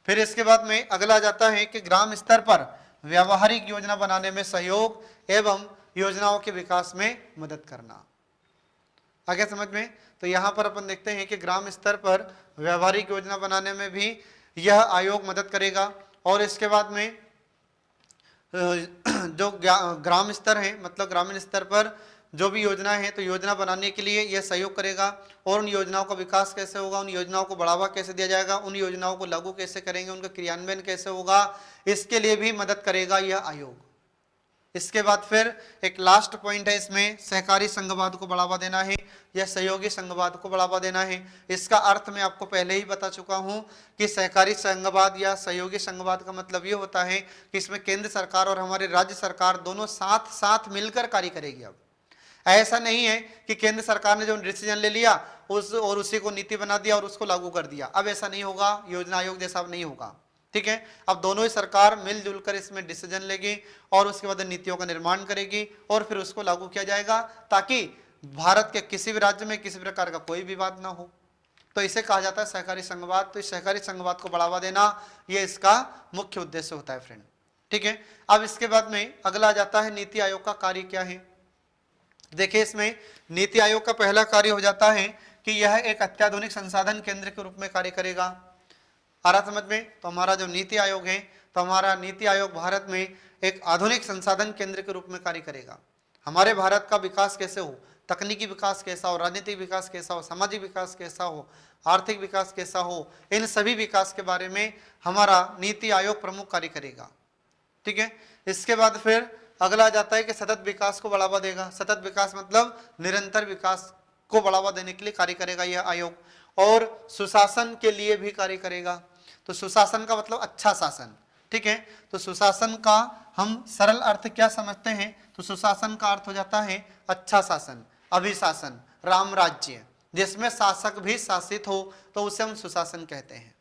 फिर इसके बाद में अगला आ जाता है कि ग्राम स्तर पर व्यावहारिक योजना बनाने में सहयोग एवं योजनाओं के विकास में मदद करना। आगे समझ में? तो यहाँ पर अपन देखते हैं कि ग्राम स्तर पर व्यावहारिक योजना बनाने में भी यह आयोग मदद करेगा। और इसके बाद में जो ग्राम स्तर है, मतलब ग्रामीण स्तर पर जो भी योजना है तो योजना बनाने के लिए यह सहयोग करेगा, और उन योजनाओं का विकास कैसे होगा, उन योजनाओं को बढ़ावा कैसे दिया जाएगा, उन योजनाओं को लागू कैसे करेंगे, उनका क्रियान्वयन कैसे होगा, इसके लिए भी मदद करेगा यह आयोग। इसके बाद फिर एक लास्ट पॉइंट है इसमें, सहकारी संघवाद को बढ़ावा देना है या सहयोगी संघवाद को बढ़ावा देना है। इसका अर्थ मैं आपको पहले ही बता चुका हूं कि सहकारी संघवाद या सहयोगी संघवाद का मतलब ये होता है कि इसमें केंद्र सरकार और हमारी राज्य सरकार दोनों साथ साथ मिलकर कार्य करेगी। अब ऐसा नहीं है कि केंद्र सरकार ने जो डिसीजन ले लिया उसी को नीति बना दिया और उसको लागू कर दिया, अब ऐसा नहीं होगा, योजना आयोग जैसा अब नहीं होगा। ठीक है, अब दोनों ही सरकार मिलजुल कर इसमें डिसीजन लेगी और उसके बाद नीतियों का निर्माण करेगी और फिर उसको लागू किया जाएगा, ताकि भारत के किसी भी राज्य में किसी प्रकार का कोई विवाद ना हो। तो इसे कहा जाता है सहकारी संघवाद। तो इस सहकारी संघवाद को बढ़ावा देना यह इसका मुख्य उद्देश्य होता है फ्रेंड। ठीक है, अब इसके बाद में अगला आ जाता है नीति आयोग का कार्य क्या है। देखिए, इसमें नीति आयोग का पहला कार्य हो जाता है कि यह एक अत्याधुनिक संसाधन केंद्र के रूप में कार्य करेगा। आ रहा समझ में? तो हमारा जो नीति आयोग है, तो हमारा नीति आयोग भारत में एक आधुनिक संसाधन केंद्र के रूप में कार्य करेगा। हमारे भारत का विकास कैसे हो, तकनीकी विकास कैसा हो, राजनीतिक विकास कैसा हो, सामाजिक विकास कैसा हो, आर्थिक विकास कैसा हो, इन सभी विकास के बारे में हमारा नीति आयोग प्रमुख कार्य करेगा। ठीक है, इसके बाद फिर अगला आ जाता है कि सतत विकास को बढ़ावा देगा। सतत विकास मतलब निरंतर विकास को बढ़ावा देने के लिए कार्य करेगा यह आयोग, और सुशासन के लिए भी कार्य करेगा। तो सुशासन का मतलब अच्छा शासन। ठीक है, तो सुशासन का हम सरल अर्थ क्या समझते हैं, तो सुशासन का अर्थ हो जाता है अच्छा शासन, अभिशासन, राम राज्य, जिसमें शासक भी शासित हो, तो उसे हम सुशासन कहते हैं।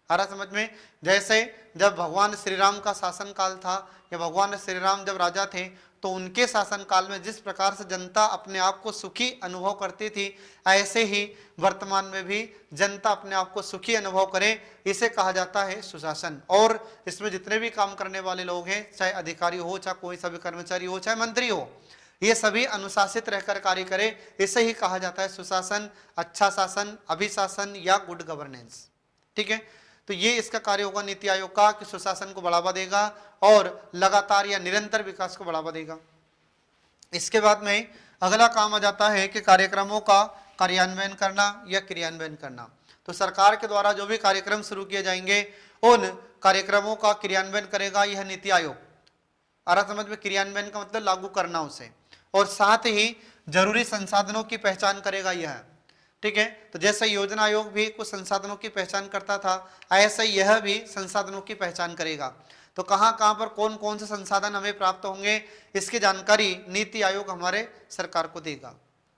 आ रहा समझ में? जैसे जब भगवान श्री राम का शासन काल था या भगवान श्री राम जब राजा थे, तो उनके शासन काल में जिस प्रकार से जनता अपने आप को सुखी अनुभव करती थी, ऐसे ही वर्तमान में भी जनता अपने आप को सुखी अनुभव करे, इसे कहा जाता है सुशासन। और इसमें जितने भी काम करने वाले लोग हैं, चाहे अधिकारी हो, चाहे कोई सा भी कर्मचारी हो, चाहे मंत्री हो, ये सभी अनुशासित रहकर कार्य करे, इसे ही कहा जाता है सुशासन, अच्छा शासन, अभिशासन या गुड गवर्नेंस। ठीक है, तो ये इसका कार्य होगा नीति आयोग का कि सुशासन को बढ़ावा देगा और लगातार या निरंतर विकास को बढ़ावा देगा। इसके बाद में अगला काम आ जाता है कि कार्यक्रमों का कार्यान्वयन करना या क्रियान्वयन करना। तो सरकार के द्वारा जो भी कार्यक्रम शुरू किए जाएंगे, उन कार्यक्रमों का क्रियान्वयन करेगा यह नीति आयोग। आ रहा समझ में? क्रियान्वयन का मतलब लागू करना उसे, और साथ ही जरूरी संसाधनों की पहचान करेगा यह। ठीक है, तो जैसे योजना आयोग भी कुछ संसाधनों की पहचान करता था, ऐसे यह भी संसाधनों की पहचान करेगा। तो कहाँ कहाँ पर कौन कौन से संसाधन हमें प्राप्त होंगे, इसकी जानकारी नीति आयोग हमारे सरकार को देगा।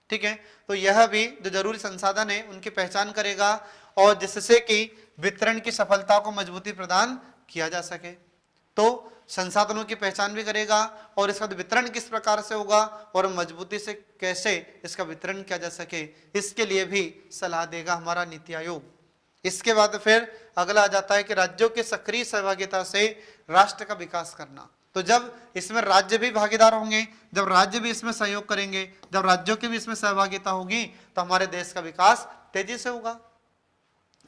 ठीक है, तो यह भी जो जरूरी संसाधन है उनकी पहचान करेगा, और जिससे कि वितरण की सफलता को मजबूती प्रदान किया जा सके। तो संसाधनों की पहचान भी करेगा, और इसका वितरण किस प्रकार से होगा और मजबूती से कैसे इसका वितरण किया जा सके, इसके लिए भी सलाह देगा हमारा नीति आयोग। इसके बाद फिर अगला आ जाता है कि राज्यों की सक्रिय सहभागिता से राष्ट्र का विकास करना। तो जब इसमें राज्य भी भागीदार होंगे, जब राज्य भी इसमें सहयोग करेंगे, जब राज्यों की भी इसमें सहभागिता होगी, तो हमारे देश का विकास तेजी से होगा।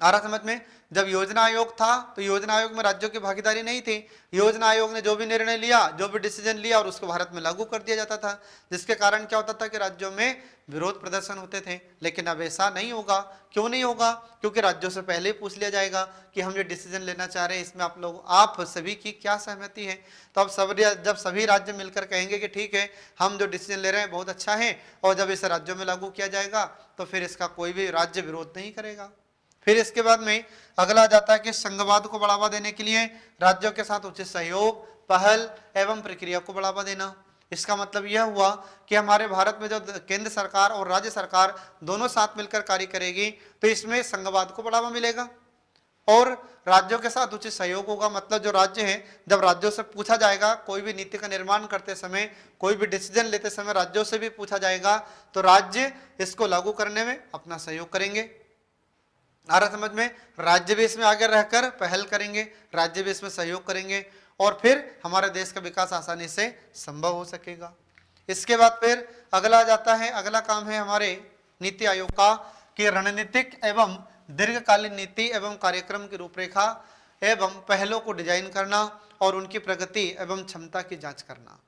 आ रहा समझ में? जब योजना आयोग था तो योजना आयोग में राज्यों की भागीदारी नहीं थी। योजना आयोग ने जो भी निर्णय लिया, जो भी डिसीजन लिया, और उसको भारत में लागू कर दिया जाता था, जिसके कारण क्या होता था कि राज्यों में विरोध प्रदर्शन होते थे। लेकिन अब ऐसा नहीं होगा। क्यों नहीं होगा? क्योंकि राज्यों से पहले ही पूछ लिया जाएगा कि हम ये डिसीजन लेना चाह रहे हैं, इसमें आप सभी की क्या सहमति है। तो अब जब सभी राज्य मिलकर कहेंगे कि ठीक है, हम जो डिसीजन ले रहे हैं बहुत अच्छा है, और जब इसे राज्यों में लागू किया जाएगा, तो फिर इसका कोई भी राज्य विरोध नहीं करेगा। फिर इसके बाद में अगला जाता है कि संघवाद को बढ़ावा देने के लिए राज्यों के साथ उचित सहयोग, पहल एवं प्रक्रिया को बढ़ावा देना। इसका मतलब यह हुआ कि हमारे भारत में जो केंद्र सरकार और राज्य सरकार दोनों साथ मिलकर कार्य करेगी, तो इसमें संघवाद को बढ़ावा मिलेगा और राज्यों के साथ उचित सहयोग होगा। मतलब जो राज्य है, जब राज्यों से पूछा जाएगा, कोई भी नीति का निर्माण करते समय, कोई भी डिसीजन लेते समय राज्यों से भी पूछा जाएगा, तो राज्य इसको लागू करने में अपना सहयोग करेंगे। आ रहा समझ में? राज्य भी इसमें आगे रहकर पहल करेंगे, राज्य भी इसमें सहयोग करेंगे, और फिर हमारे देश का विकास आसानी से संभव हो सकेगा। इसके बाद फिर अगला जाता है, अगला काम है हमारे नीति आयोग का कि रणनीतिक एवं दीर्घकालीन नीति एवं कार्यक्रम की रूपरेखा एवं पहलों को डिजाइन करना और उनकी प्रगति एवं क्षमता की जांच करना।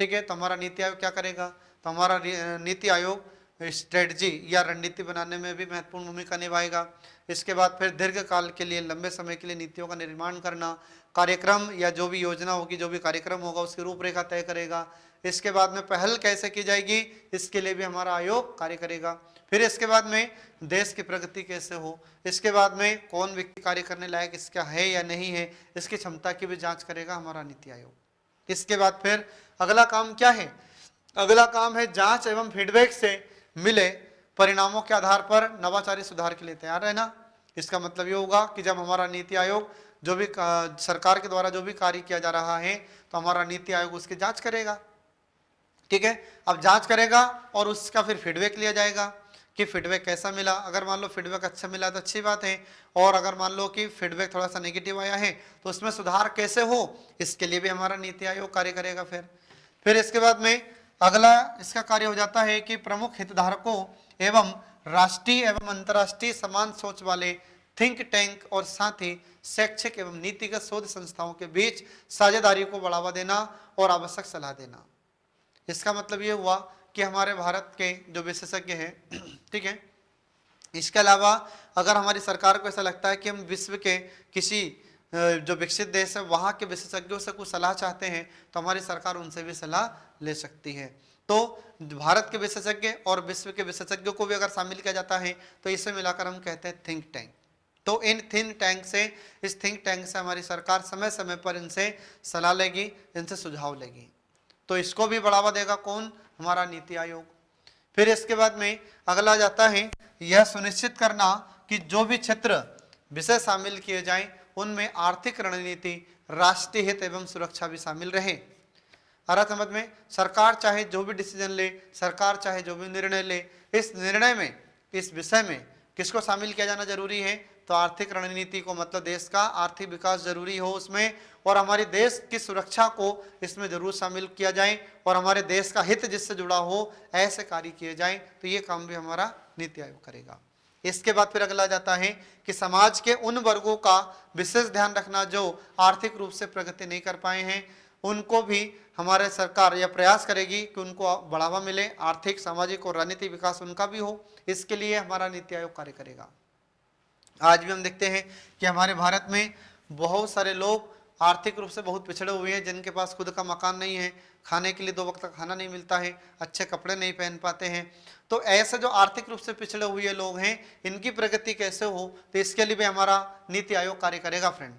ठीक है। तो हमारा नीति आयोग क्या करेगा, तो हमारा नीति आयोग स्ट्रेटजी या रणनीति बनाने में भी महत्वपूर्ण भूमिका निभाएगा। इसके बाद फिर दीर्घ काल के लिए, लंबे समय के लिए नीतियों का निर्माण करना, कार्यक्रम या जो भी योजना होगी, जो भी कार्यक्रम होगा उसकी रूपरेखा तय करेगा। इसके बाद में पहल कैसे की जाएगी, इसके लिए भी हमारा आयोग कार्य करेगा। फिर इसके बाद में देश की प्रगति कैसे हो, इसके बाद में कौन व्यक्ति कार्य करने लायक इसका है या नहीं है, इसकी क्षमता की भी जांच करेगा हमारा नीति आयोग। इसके बाद फिर अगला काम क्या है, अगला काम है जांच एवं फीडबैक से मिले परिणामों के आधार पर नवाचारी सुधार के लिए तैयार रहना। इसका मतलब ये होगा कि जब हमारा नीति आयोग जो भी सरकार के द्वारा जो भी कार्य किया जा रहा है, तो हमारा नीति आयोग उसकी जांच करेगा। ठीक है, अब जांच करेगा और उसका फिर फीडबैक लिया जाएगा कि फीडबैक कैसा मिला। अगर मान लो फीडबैक अच्छा मिला तो अच्छी बात है, और अगर मान लो कि फीडबैक थोड़ा सा नेगेटिव आया है तो उसमें सुधार कैसे हो, इसके लिए भी हमारा नीति आयोग कार्य करेगा। फिर इसके बाद में अगला इसका कार्य हो जाता है कि प्रमुख हितधारकों एवं राष्ट्रीय एवं अंतर्राष्ट्रीय समान सोच वाले थिंक टैंक और साथ ही शैक्षिक एवं नीतिगत शोध संस्थाओं के बीच साझेदारी को बढ़ावा देना और आवश्यक सलाह देना। इसका मतलब ये हुआ कि हमारे भारत के जो विशेषज्ञ हैं, ठीक है, इसके अलावा अगर हमारी सरकार को ऐसा लगता है कि हम विश्व के किसी जो विकसित देश है वहाँ के विशेषज्ञों से कुछ सलाह चाहते हैं, तो हमारी सरकार उनसे भी सलाह ले सकती है। तो भारत के विशेषज्ञ और विश्व के विशेषज्ञों को भी अगर शामिल किया जाता है तो इसे मिलाकर हम कहते हैं थिंक टैंक। तो इस थिंक टैंक से हमारी सरकार समय समय पर इनसे सलाह लेगी, इनसे सुझाव लेगी। तो इसको भी बढ़ावा देगा कौन, हमारा नीति आयोग। फिर इसके बाद में अगला जाता है यह सुनिश्चित करना कि जो भी क्षेत्र विषय शामिल किए जाएं उनमें आर्थिक रणनीति, राष्ट्रीय हित एवं सुरक्षा भी शामिल रहे। अर्थ समझ में, सरकार चाहे जो भी डिसीजन ले, सरकार चाहे जो भी निर्णय ले, इस निर्णय में, इस विषय में किसको शामिल किया जाना जरूरी है, तो आर्थिक रणनीति को, मतलब देश का आर्थिक विकास जरूरी हो उसमें, और हमारे देश की सुरक्षा को इसमें जरूर शामिल किया जाए, और हमारे देश का हित जिससे जुड़ा हो ऐसे कार्य किए जाएं। तो ये काम भी हमारा नीति आयोग करेगा। इसके बाद फिर अगला जाता है कि समाज के उन वर्गों का विशेष ध्यान रखना जो आर्थिक रूप से प्रगति नहीं कर पाए हैं, उनको भी हमारे सरकार यह प्रयास करेगी कि उनको बढ़ावा मिले, आर्थिक, सामाजिक और राजनीतिक विकास उनका भी हो। इसके लिए हमारा नीति आयोग कार्य करेगा। आज भी हम देखते हैं कि हमारे भारत में बहुत सारे लोग आर्थिक रूप से बहुत पिछड़े हुए हैं, जिनके पास खुद का मकान नहीं है, खाने के लिए 2 वक्त का खाना नहीं मिलता है, अच्छे कपड़े नहीं पहन पाते हैं। तो ऐसे जो आर्थिक रूप से पिछड़े हुए लोग हैं, इनकी प्रगति कैसे हो, तो इसके लिए भी हमारा नीति आयोग कार्य करेगा फ्रेंड।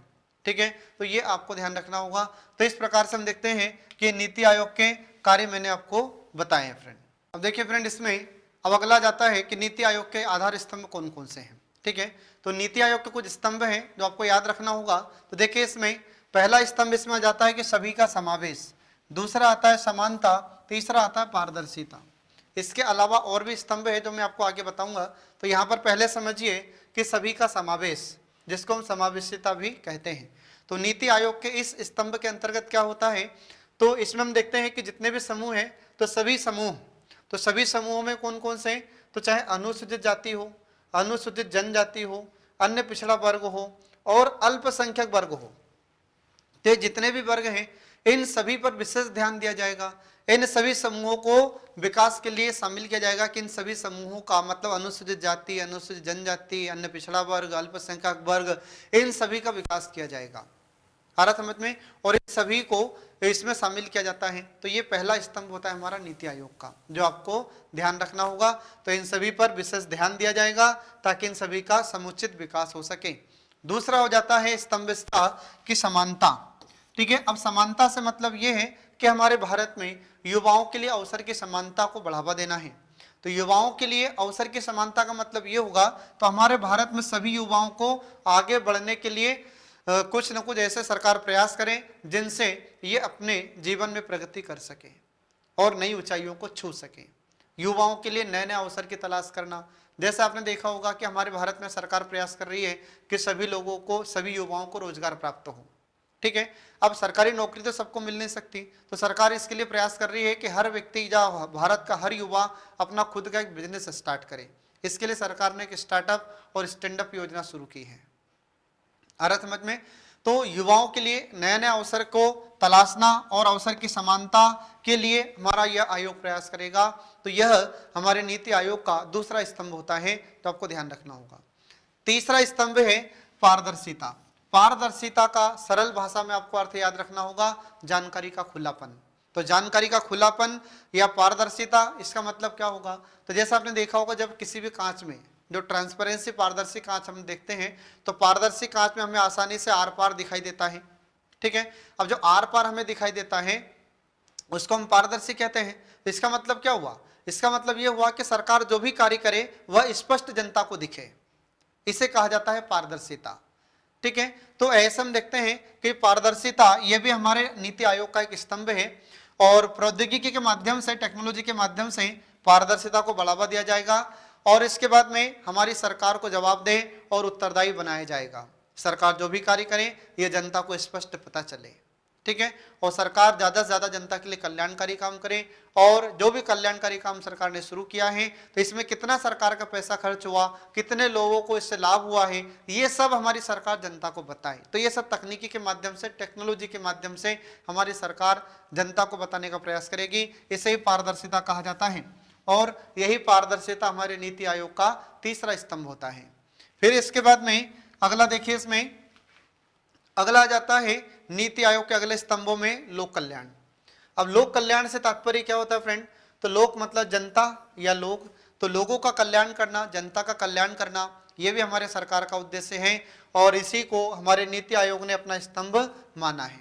ठीक है, तो ये आपको ध्यान रखना होगा। तो इस प्रकार से हम देखते हैं कि नीति आयोग के कार्य मैंने आपको बताए हैं फ्रेंड। अब देखिए फ्रेंड, इसमें अब अगला जाता है कि नीति आयोग के आधार स्तंभ कौन कौन से हैं। ठीक है, तो नीति आयोग के कुछ स्तंभ हैं जो आपको याद रखना होगा। तो देखिए, इसमें पहला स्तंभ इसमें आ जाता है कि सभी का समावेश, दूसरा आता है समानता, तीसरा आता है पारदर्शिता। इसके अलावा और भी स्तंभ है जो मैं आपको आगे बताऊंगा। तो यहाँ पर पहले समझिए कि सभी का समावेश, जिसको हम समावेशिता भी कहते हैं। तो नीति आयोग के इस स्तंभ के अंतर्गत क्या होता है, तो इसमें हम देखते हैं कि जितने भी समूह हैं, तो सभी समूहों में कौन कौन से, तो चाहे अनुसूचित जाति हो, अनुसूचित जनजाति हो, अन्य पिछड़ा वर्ग हो और अल्पसंख्यक वर्ग हो, तो जितने भी वर्ग हैं इन सभी पर विशेष ध्यान दिया जाएगा। इन सभी समूहों को विकास के लिए शामिल किया जाएगा कि इन सभी समूहों का मतलब अनुसूचित जाति, अनुसूचित जनजाति, अन्य पिछड़ा वर्ग, अल्पसंख्यक वर्ग, इन सभी का विकास किया जाएगा। आ रहा समझ में, और इन सभी को इसमें शामिल किया जाता है। तो ये पहला स्तंभ होता है हमारा नीति आयोग का, जो आपको ध्यान रखना होगा। तो इन सभी पर विशेष ध्यान दिया जाएगा ताकि इन सभी का समुचित विकास हो सके। दूसरा हो जाता है स्तंभ इसका कि समानता। ठीक है, अब समानता से मतलब ये है कि हमारे भारत में युवाओं के लिए अवसर की समानता को बढ़ावा देना है। तो युवाओं के लिए अवसर की समानता का मतलब ये होगा, तो हमारे भारत में सभी युवाओं को आगे बढ़ने के लिए कुछ न कुछ ऐसे सरकार प्रयास करें जिनसे ये अपने जीवन में प्रगति कर सके और नई ऊंचाइयों को छू सके। युवाओं के लिए नए नए अवसर की तलाश करना, जैसे आपने देखा होगा कि हमारे भारत में सरकार प्रयास कर रही है कि सभी लोगों को, सभी युवाओं को रोजगार प्राप्त हो। ठीक है, अब सरकारी नौकरी तो सबको मिल नहीं सकती, तो सरकार इसके लिए प्रयास कर रही है कि हर व्यक्ति या भारत का हर युवा अपना खुद का एक बिजनेस स्टार्ट करे। इसके लिए सरकार ने एक स्टार्टअप और स्टैंड अप योजना शुरू की है। आ रहा समझ में, तो युवाओं के लिए नए नए अवसर को तलाशना और अवसर की समानता के लिए हमारा यह आयोग प्रयास करेगा। तो यह हमारे नीति आयोग का दूसरा स्तंभ होता है, तो आपको ध्यान रखना होगा। तीसरा स्तंभ है पारदर्शिता। पारदर्शिता का सरल भाषा में आपको अर्थ याद रखना होगा, जानकारी का खुलापन। तो जानकारी का खुलापन या पारदर्शिता, इसका मतलब क्या होगा? तो जैसा आपने देखा होगा, जब किसी भी कांच में जो ट्रांसपेरेंसी पारदर्शी कांच हम देखते हैं, तो पारदर्शी कांच में हमें आसानी से आर पार दिखाई देता है, ठीक है। अब जो आर पार हमें दिखाई देता है उसको हम पारदर्शी कहते हैं। तो इसका मतलब क्या हुआ? इसका मतलब यह हुआ कि सरकार जो भी कार्य करे वह स्पष्ट जनता को दिखे, इसे कहा जाता है पारदर्शिता, ठीक है। तो ऐसे हम देखते हैं कि पारदर्शिता यह भी हमारे नीति आयोग का एक स्तंभ है, और प्रौद्योगिकी के माध्यम से, टेक्नोलॉजी के माध्यम से पारदर्शिता को बढ़ावा दिया जाएगा, और इसके बाद में हमारी सरकार को जवाबदेह और उत्तरदायी बनाया जाएगा। सरकार जो भी कार्य करे यह जनता को स्पष्ट पता चले, ठीक है। और सरकार ज्यादा से ज्यादा जनता के लिए कल्याणकारी काम करे, और जो भी कल्याणकारी काम सरकार ने शुरू किया है तो इसमें कितना सरकार का पैसा खर्च हुआ, कितने लोगों को इससे लाभ हुआ है, ये सब हमारी सरकार जनता को बताए। तो ये सब तकनीकी के माध्यम से, टेक्नोलॉजी के माध्यम से हमारी सरकार जनता को बताने का प्रयास करेगी। इसे ही पारदर्शिता कहा जाता है, और यही पारदर्शिता हमारे नीति आयोग का तीसरा स्तंभ होता है। फिर इसके बाद में अगला देखिए, इसमें अगला आ जाता है नीति आयोग के अगले स्तंभों में लोक कल्याण। अब लोक कल्याण से तात्पर्य क्या होता है फ्रेंड? तो लोक मतलब जनता या लोग, तो लोगों का कल्याण करना, जनता का कल्याण करना, यह भी हमारे सरकार का उद्देश्य है, और इसी को हमारे नीति आयोग ने अपना स्तंभ माना है,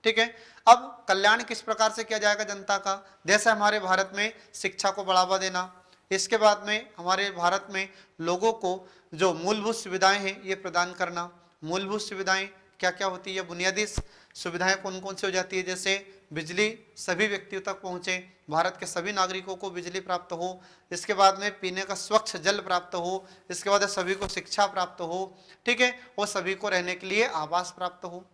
ठीक है। अब कल्याण किस प्रकार से किया जाएगा जनता का? जैसे हमारे भारत में शिक्षा को बढ़ावा देना, इसके बाद में हमारे भारत में लोगों को जो मूलभूत सुविधाएं हैं ये प्रदान करना। मूलभूत सुविधाएं क्या क्या होती है? बुनियादी सुविधाएं कौन कौन सी हो जाती है? जैसे बिजली सभी व्यक्तियों तक पहुंचे, भारत के सभी नागरिकों को बिजली प्राप्त हो, इसके बाद में पीने का स्वच्छ जल प्राप्त हो, इसके बाद सभी को शिक्षा प्राप्त हो, ठीक है, और सभी को रहने के लिए आवास प्राप्त हो,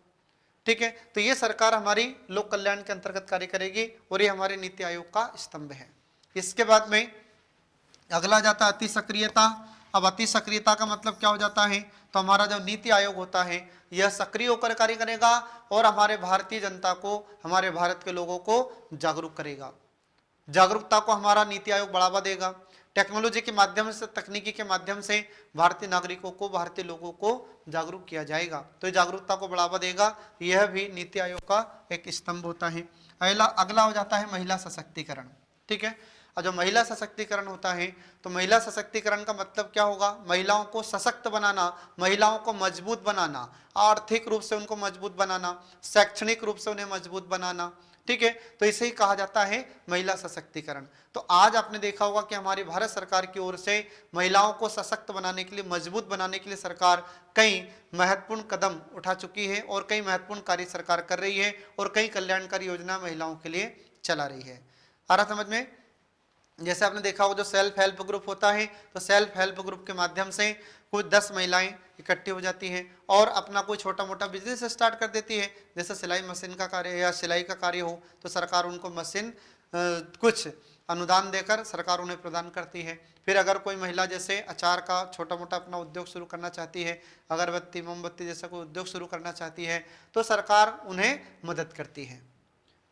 ठीक है। तो ये सरकार हमारी लोक कल्याण के अंतर्गत कार्य करेगी, और ये हमारे नीति आयोग का स्तंभ है। इसके बाद में अगला जाता है अति सक्रियता। अब अति सक्रियता का मतलब क्या हो जाता है? तो हमारा जो नीति आयोग होता है यह सक्रिय होकर कार्य करेगा, और हमारे भारतीय जनता को, हमारे भारत के लोगों को जागरूक करेगा। जागरूकता को हमारा नीति आयोग बढ़ावा देगा। टेक्नोलॉजी के माध्यम से, तकनीकी के माध्यम से भारतीय नागरिकों को, भारतीय लोगों को जागरूक किया जाएगा, तो जागरूकता को बढ़ावा देगा। यह भी नीति आयोग का एक स्तंभ होता है। अगला हो जाता है महिला सशक्तिकरण, ठीक है। और जो महिला सशक्तिकरण होता है, तो महिला सशक्तिकरण का मतलब क्या होगा? महिलाओं को सशक्त बनाना, महिलाओं को मजबूत बनाना, आर्थिक रूप से उनको मजबूत बनाना, शैक्षणिक रूप से उन्हें मजबूत बनाना, ठीक है। तो इसे ही कहा जाता है महिला सशक्तिकरण। तो आज आपने देखा होगा कि हमारी भारत सरकार की ओर से महिलाओं को सशक्त बनाने के लिए, मजबूत बनाने के लिए सरकार कई महत्वपूर्ण कदम उठा चुकी है, और कई महत्वपूर्ण कार्य सरकार कर रही है, और कई कल्याणकारी योजना महिलाओं के लिए चला रही है। आ रहा समझ में? जैसे आपने देखा होगा जो सेल्फ हेल्प ग्रुप होता है, तो सेल्फ हेल्प ग्रुप के माध्यम से कुछ 10 महिलाएं इकट्ठी हो जाती हैं और अपना कोई छोटा मोटा बिजनेस स्टार्ट कर देती है। जैसे सिलाई मशीन का कार्य या सिलाई का कार्य हो, तो सरकार उनको मशीन कुछ अनुदान देकर सरकार उन्हें प्रदान करती है। फिर अगर कोई महिला जैसे अचार का छोटा मोटा अपना उद्योग शुरू करना चाहती है, अगरबत्ती मोमबत्ती जैसा कोई उद्योग शुरू करना चाहती है, तो सरकार उन्हें मदद करती है,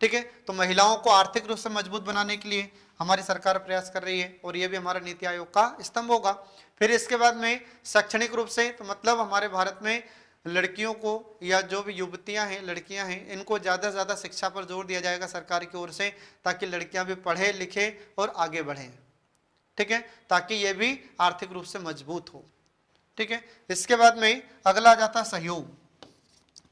ठीक है। तो महिलाओं को आर्थिक रूप से मजबूत बनाने के लिए हमारी सरकार प्रयास कर रही है, और यह भी हमारा नीति आयोग का स्तंभ होगा। फिर इसके बाद में शैक्षणिक रूप से, तो मतलब हमारे भारत में लड़कियों को, या जो भी युवतियां हैं, लड़कियां हैं, इनको ज़्यादा से ज़्यादा शिक्षा पर जोर दिया जाएगा सरकार की ओर से, ताकि लड़कियां भी पढ़े लिखे और आगे बढ़ें, ठीक है, ताकि ये भी आर्थिक रूप से मजबूत हो, ठीक है। इसके बाद में अगला आ जाता है सहयोग।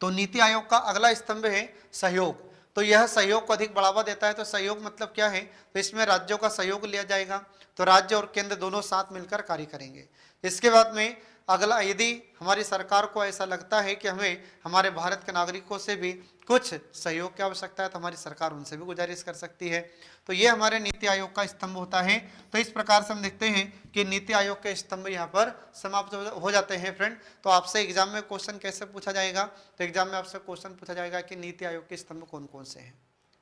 तो नीति आयोग का अगला स्तंभ है सहयोग। तो यह सहयोग को अधिक बढ़ावा देता है। तो सहयोग मतलब क्या है? तो इसमें राज्यों का सहयोग लिया जाएगा, तो राज्य और केंद्र दोनों साथ मिलकर कार्य करेंगे। इसके बाद में अगला, यदि हमारी सरकार को ऐसा लगता है कि हमें हमारे भारत के नागरिकों से भी कुछ सहयोग की आवश्यकता है, तो हमारी सरकार उनसे भी गुजारिश कर सकती है। तो ये हमारे नीति आयोग का स्तंभ होता है। तो इस प्रकार से हम देखते हैं कि नीति आयोग के स्तंभ यहाँ पर समाप्त हो जाते हैं फ्रेंड। तो आपसे एग्जाम में क्वेश्चन कैसे पूछा जाएगा? तो एग्जाम में आपसे क्वेश्चन पूछा जाएगा कि नीति आयोग के स्तंभ कौन कौन से हैं,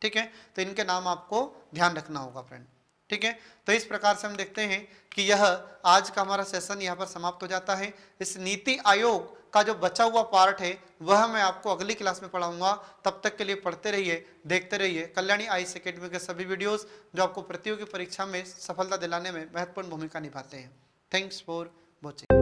ठीक है। तो इनके नाम आपको ध्यान रखना होगा फ्रेंड, ठीक है। तो इस प्रकार से हम देखते हैं कि यह आज का हमारा सेशन यहाँ पर समाप्त हो जाता है। इस नीति आयोग का जो बचा हुआ पार्ट है वह मैं आपको अगली क्लास में पढ़ाऊंगा। तब तक के लिए पढ़ते रहिए, देखते रहिए कल्याणी आईएएस एकेडमी के सभी वीडियोस जो आपको प्रतियोगी परीक्षा में सफलता दिलाने में महत्वपूर्ण भूमिका निभाते हैं। Thanks for watching.